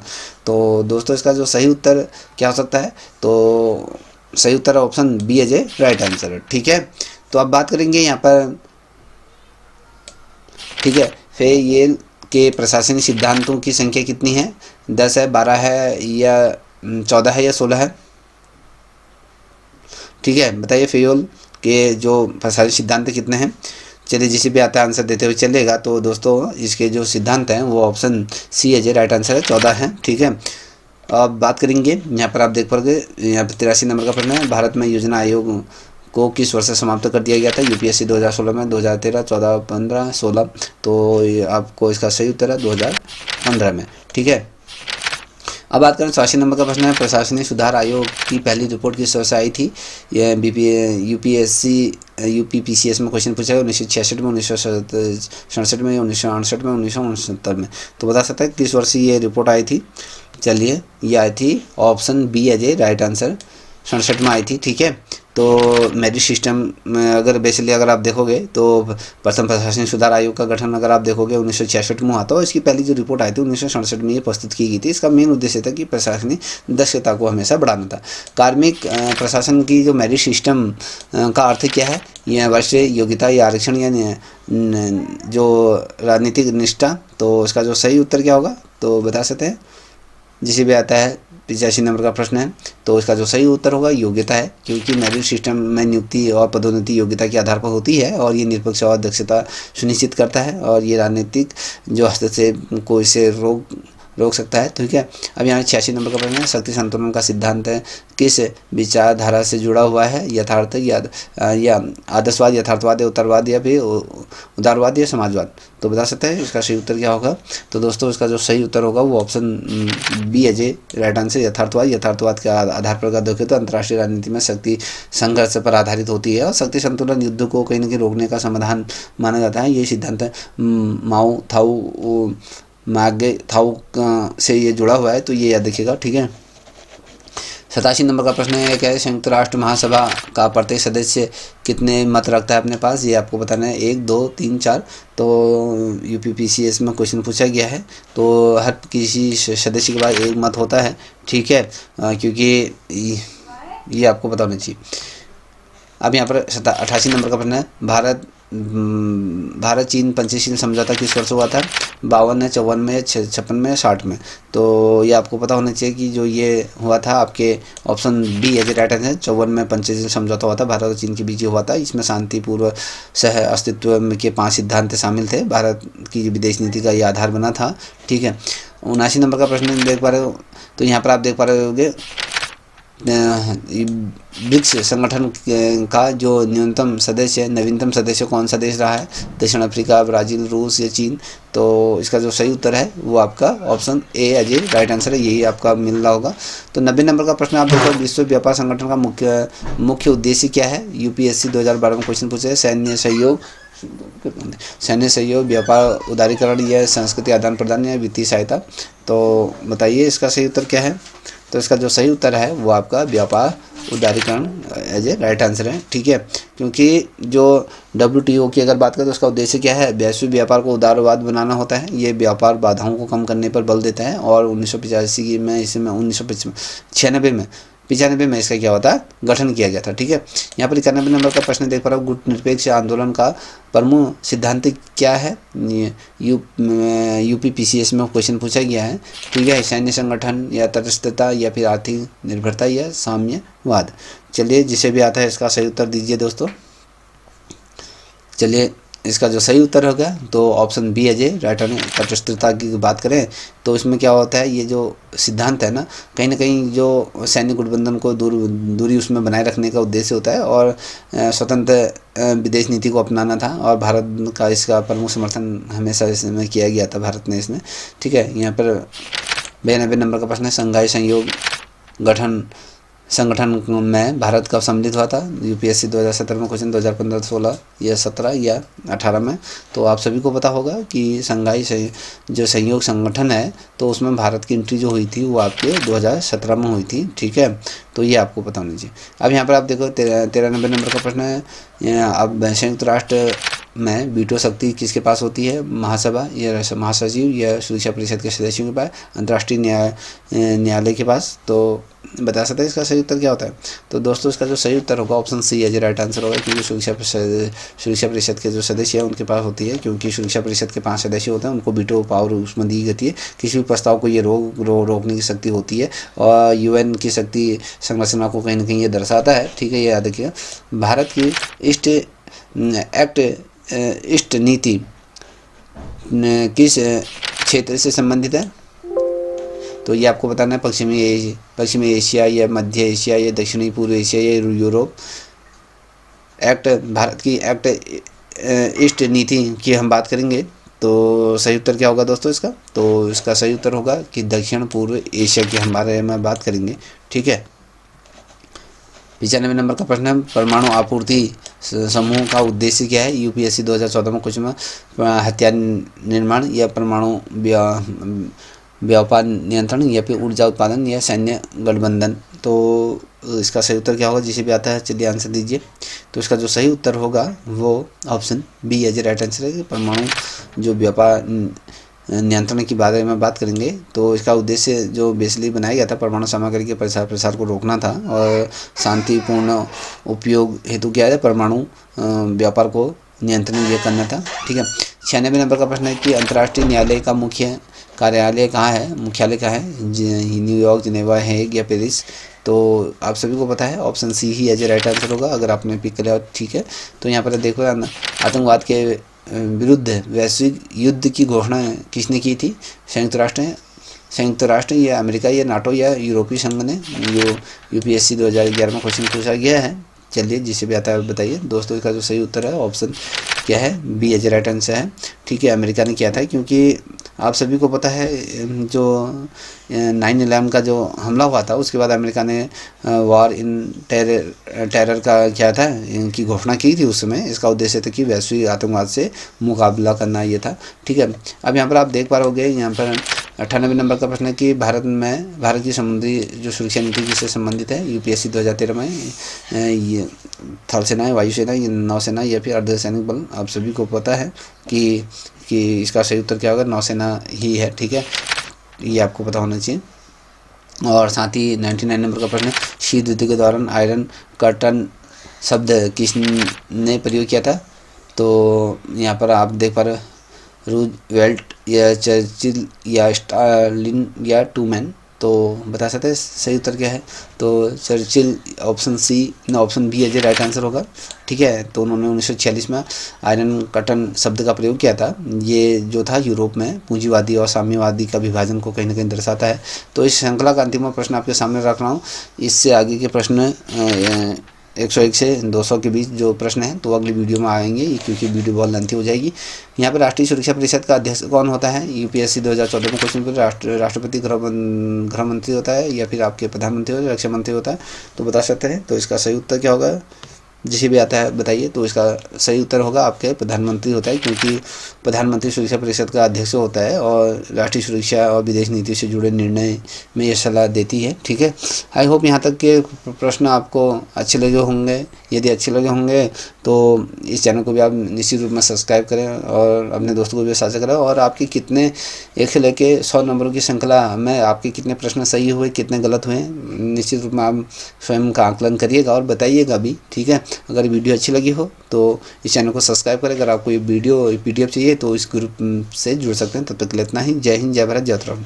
तो दोस्तों इसका जो सही उत्तर क्या हो सकता है? तो सही उत्तर ऑप्शन बी है राइट आंसर, ठीक है। तो अब बात करेंगे यहाँ पर, ठीक है, फेयल के प्रशासनिक सिद्धांतों की संख्या कितनी है? 10 है, 12 है या 14 है या 16 है? ठीक है, बताइए फेयल के जो प्रशासनिक सिद्धांत कितने हैं? चलिए जिसे भी आता है आंसर देते हुए चलेगा। तो दोस्तों इसके जो सिद्धांत हैं वो ऑप्शन सी है राइट आंसर है, 14 है, ठीक है। अब बात करेंगे यहाँ पर आप देख पाओगे, यहाँ पर 83 नंबर का प्रश्न है, भारत में योजना आयोग को किस वर्ष से समाप्त कर दिया गया था? यूपीएससी 2016 में, 2013, 14, 15, 16? तो आपको इसका सही उत्तर है 2015 में, ठीक है। अब बात करें 84 नंबर का प्रश्न है, प्रशासनिक सुधार आयोग की पहली रिपोर्ट किस वर्ष आई थी? यह यूपीपीसीएस में क्वेश्चन पूछा है। 1966 में, 1967 में, 1968 में, 1969 में? तो बता सकता है किस वर्ष ये रिपोर्ट आई थी? चलिए ये आई थी ऑप्शन बी है राइट आंसर, 67 में आई थी, ठीक है। तो मेरिट सिस्टम में अगर बेसिकली अगर आप देखोगे तो प्रथम प्रशासनिक सुधार आयोग का गठन अगर आप देखोगे 1966 में हुआ था। इसकी पहली जो रिपोर्ट आई थी 1967 में ये प्रस्तुत की गई थी। इसका मेन उद्देश्य था कि प्रशासनिक दक्षता को हमेशा बढ़ाना था। कार्मिक प्रशासन की जो मेरिट सिस्टम का अर्थ क्या है? यह वर्षीय योग्यता या आरक्षण या जो राजनीतिक निष्ठा? तो इसका जो सही उत्तर क्या होगा तो बता सकते हैं? जिसे भी आता है 85 नंबर का प्रश्न है, तो इसका जो सही उत्तर होगा योग्यता है, क्योंकि मेरिट सिस्टम में नियुक्ति और पदोन्नति योग्यता के आधार पर होती है और ये निष्पक्ष और दक्षता सुनिश्चित करता है और ये राजनीतिक जो हस्तक्षेप को इसे रोक सकता है, ठीक है। अब यहाँ 86 नंबर का प्रश्न है, शक्ति संतुलन का सिद्धांत किस विचारधारा से जुड़ा हुआ है? यथार्थ या आदर्शवाद, यथार्थवाद, उत्तरवाद या फिर उदारवाद या समाजवाद? तो बता सकते हैं इसका सही उत्तर क्या होगा? तो दोस्तों इसका जो सही उत्तर होगा वो ऑप्शन बी है राइट आंसर, यथार्थवाद। यथार्थवाद के आधार पर अगर देखें तो अंतर्राष्ट्रीय राजनीति में शक्ति संघर्ष पर आधारित होती है और शक्ति संतुलन युद्ध को कहीं ना कहीं रोकने का समाधान माना जाता है। ये सिद्धांत मागे थाउ से ये जुड़ा हुआ है, तो ये याद रखिएगा, ठीक है। 87 नंबर का प्रश्न है, क्या है संयुक्त राष्ट्र महासभा का प्रत्येक सदस्य कितने मत रखता है अपने पास? ये आपको बताना है, 1, 2, 3, 4। तो यूपीपीसीएस में क्वेश्चन पूछा गया है, तो हर किसी सदस्य के पास 1 मत होता है, ठीक है, क्योंकि ये आपको पता होना चाहिए। अब यहाँ पर 88 नंबर का प्रश्न है, भारत चीन पंचशील समझौता किस वर्ष हुआ था? 52 में, 54 में, 56 में, 60 में? तो ये आपको पता होना चाहिए कि जो ये हुआ था आपके ऑप्शन बी है राइट आंसर, 54 में पंचशील समझौता हुआ था, भारत और चीन के बीच हुआ था। इसमें शांतिपूर्व सह अस्तित्व के 5 सिद्धांत शामिल थे। भारत की विदेश नीति का ये आधार बना था, ठीक है। 79 नंबर का प्रश्न देख पा रहे हो, तो यहाँ पर आप देख पा रहे होगे ब्रिक्स संगठन का जो न्यूनतम सदस्य नवीनतम सदस्य कौन सा देश रहा है? दक्षिण अफ्रीका, ब्राज़ील, रूस या चीन? तो इसका जो सही उत्तर है वो आपका option A Ajay right answer है, यही आपका मिल रहा होगा। तो 90 नंबर का प्रश्न आप देखो, विश्व व्यापार संगठन का मुख्य उद्देश्य क्या है? यूपीएससी 2012 में क्वेश्चन पूछे, सैन्य सहयोग, व्यापार उदारीकरण या संस्कृति आदान प्रदान या वित्तीय सहायता? तो बताइए इसका सही उत्तर क्या है? तो इसका जो सही उत्तर है वो आपका व्यापार उदारीकरण एज ए राइट आंसर है, ठीक है। क्योंकि जो WTO की अगर बात करें तो उसका उद्देश्य क्या है, वैश्विक व्यापार को उदारवाद बनाना होता है। ये व्यापार बाधाओं को कम करने पर बल देता है और 1985 में इसमें 1995 में इसका क्या होता है, गठन किया गया था, ठीक है। यहाँ पर 91 नंबर का प्रश्न देख पा रहा हूँ, गुट निरपेक्ष आंदोलन का प्रमुख सिद्धांत क्या है। UPPCS में क्वेश्चन पूछा गया है, ठीक है। सैन्य संगठन या तटस्थता या फिर आर्थिक निर्भरता या साम्यवाद। चलिए जिसे भी आता है इसका सही उत्तर दीजिए दोस्तों। चलिए इसका जो सही उत्तर होगा तो ऑप्शन बी है जे राइट आंसर। तटस्थता की बात करें तो इसमें क्या होता है, ये जो सिद्धांत है ना कहीं जो सैन्य गठबंधन को दूरी उसमें बनाए रखने का उद्देश्य होता है और स्वतंत्र विदेश नीति को अपनाना था और भारत का इसका प्रमुख समर्थन हमेशा इसमें किया गया था भारत ने इसमें, ठीक है। यहाँ पर 92 नंबर का प्रश्न है, शंघाई सहयोग संगठन में भारत कब सम्मिलित हुआ था। UPSC 2017 में क्वेश्चन, 2015, 16 या 17 या 18 में। तो आप सभी को पता होगा कि शंघाई जो सहयोग संगठन है तो उसमें भारत की एंट्री जो हुई थी वो आपके 2017 में हुई थी, ठीक है। तो ये आपको पता होना चाहिए। अब यहाँ पर आप देखो 93 नंबर का प्रश्न है, अब संयुक्त राष्ट्र में वीटो शक्ति किसके पास होती है, महासभा या महासचिव या सुरक्षा परिषद के सदस्यों के पास, अंतर्राष्ट्रीय न्यायालय के पास। तो बता सकते हैं इसका सही उत्तर क्या होता है। तो दोस्तों इसका जो सही उत्तर होगा ऑप्शन सी है जो राइट आंसर होगा, क्योंकि सुरक्षा परिषद के जो सदस्य हैं उनके पास होती है, क्योंकि सुरक्षा परिषद के 5 सदस्य होते हैं, उनको वीटो पावर उसमें दी जाती है। किसी भी प्रस्ताव को ये रोकने की शक्ति होती है और UN की शक्ति संरचना को कहीं ना कहीं ये दर्शाता है, ठीक है। ये याद रखिएगा। भारत की ईस्ट नीति किस क्षेत्र से संबंधित है। तो ये आपको बताना है, पश्चिमी एशिया या मध्य एशिया या दक्षिणी पूर्व एशिया या यूरोप। भारत की ईस्ट नीति की हम बात करेंगे तो सही उत्तर क्या होगा दोस्तों इसका। तो इसका सही उत्तर होगा कि दक्षिण पूर्व एशिया की हम बारे में बात करेंगे, ठीक है। 95 नंबर का प्रश्न है, परमाणु आपूर्ति समूह का उद्देश्य क्या है। UPSC 2014 में क्वेश्चन में हथियार निर्माण या परमाणु व्यापार नियंत्रण या फिर ऊर्जा उत्पादन या सैन्य गठबंधन। तो इसका सही उत्तर क्या होगा, जिसे भी आता है चलिए आंसर दीजिए। तो इसका जो सही उत्तर होगा वो ऑप्शन बी है जो राइट आंसर है। परमाणु जो व्यापार नियंत्रण की बारे में बात करेंगे तो इसका उद्देश्य जो बेसिकली बनाया गया था परमाणु सामग्री के प्रसार को रोकना था और शांतिपूर्ण उपयोग हेतु क्या है, परमाणु व्यापार को नियंत्रण ये करना था, ठीक है। 96 नंबर का प्रश्न है कि अंतर्राष्ट्रीय न्यायालय का मुख्यालय कहाँ है, न्यूयॉर्क, जिनेवा, हेग या पेरिस। तो आप सभी को पता है ऑप्शन सी ही एज ए राइट आंसर होगा, अगर आपने पिक कर लिया ठीक है। तो यहाँ पर देखो आतंकवाद के विरुद्ध वैश्विक युद्ध की घोषणा किसने की थी, संयुक्त राष्ट्र या अमेरिका या नाटो या यूरोपीय संघ ने। UPSC 2011 में क्वेश्चन पूछा गया है। चलिए जिसे भी आता है बताइए दोस्तों। इसका जो सही उत्तर है ऑप्शन क्या है, बी एज राइट आंसर है, ठीक है। अमेरिका ने किया था, क्योंकि आप सभी को पता है जो 9/11 का जो हमला हुआ था उसके बाद अमेरिका ने वॉर इन टेरर का क्या था इनकी घोषणा की थी उस समय। इसका उद्देश्य था कि वैश्विक आतंकवाद से मुकाबला करना ये था, ठीक है। अब यहाँ पर आप देख पा रहे यहाँ पर 98 नंबर का प्रश्न है कि भारत की समुद्री जो सुरक्षा नीति किससे संबंधित है। UPSC 2013 में ये थल सेना, वायुसेना, नौसेना या फिर अर्धसैनिक बल। आप सभी को पता है कि इसका सही उत्तर क्या होगा, नौसेना ही है, ठीक है। ये आपको पता होना चाहिए। और साथ ही 99 नंबर का प्रश्न है, शीत युद्ध के दौरान आयरन कर्टन शब्द किसने प्रयोग किया था। तो यहाँ पर आप देख पा रहे रूजवेल्ट या चर्चिल या स्टालिन या ट्रूमैन। तो बता सकते हैं सही उत्तर क्या है। तो चर्चिल ऑप्शन बी है जो राइट आंसर होगा, ठीक है। तो उन्होंने 1946 में आयरन कर्टन शब्द का प्रयोग किया था। ये जो था यूरोप में पूंजीवादी और साम्यवादी का विभाजन को कहीं ना कहीं दर्शाता है। तो इस श्रृंखला का अंतिम प्रश्न आपके सामने रख रहा हूँ। इससे आगे के प्रश्न 101 से 200 के बीच जो प्रश्न हैं तो अगली वीडियो में आएंगे, क्योंकि वीडियो बहुत लेंथी हो जाएगी। यहाँ पर राष्ट्रीय सुरक्षा परिषद का अध्यक्ष कौन होता है। UPSC 2014 में क्वेश्चन पर राष्ट्रपति गृह मंत्री होता है या फिर आपके प्रधानमंत्री होता है, रक्षा मंत्री होता है। तो बता सकते हैं। तो इसका सही उत्तर क्या होगा जिसे भी आता है बताइए। तो इसका सही उत्तर होगा आपके प्रधानमंत्री होता है, क्योंकि प्रधानमंत्री सुरक्षा परिषद का अध्यक्ष होता है और राष्ट्रीय सुरक्षा और विदेश नीति से जुड़े निर्णय में ये सलाह देती है। ठीक है, आई होप यहाँ तक के प्रश्न आपको अच्छे लगे होंगे। यदि अच्छे लगे होंगे तो इस चैनल को भी आप निश्चित रूप में सब्सक्राइब करें और अपने दोस्तों को भी साझा करें। और आपकी कितने 1 से लेके 100 नंबरों की श्रृंखला में आपके कितने प्रश्न सही हुए, कितने गलत हुए, निश्चित रूप में आप स्वयं का आकलन करिएगा और बताइएगा भी। ठीक है, अगर वीडियो अच्छी लगी हो तो इस चैनल को सब्सक्राइब करें। अगर आपको ये वीडियो PDF चाहिए तो इस ग्रुप से जुड़ सकते हैं। तब तक के लिए इतना ही। जय हिंद, जय भारत, जय उत्तराखंड।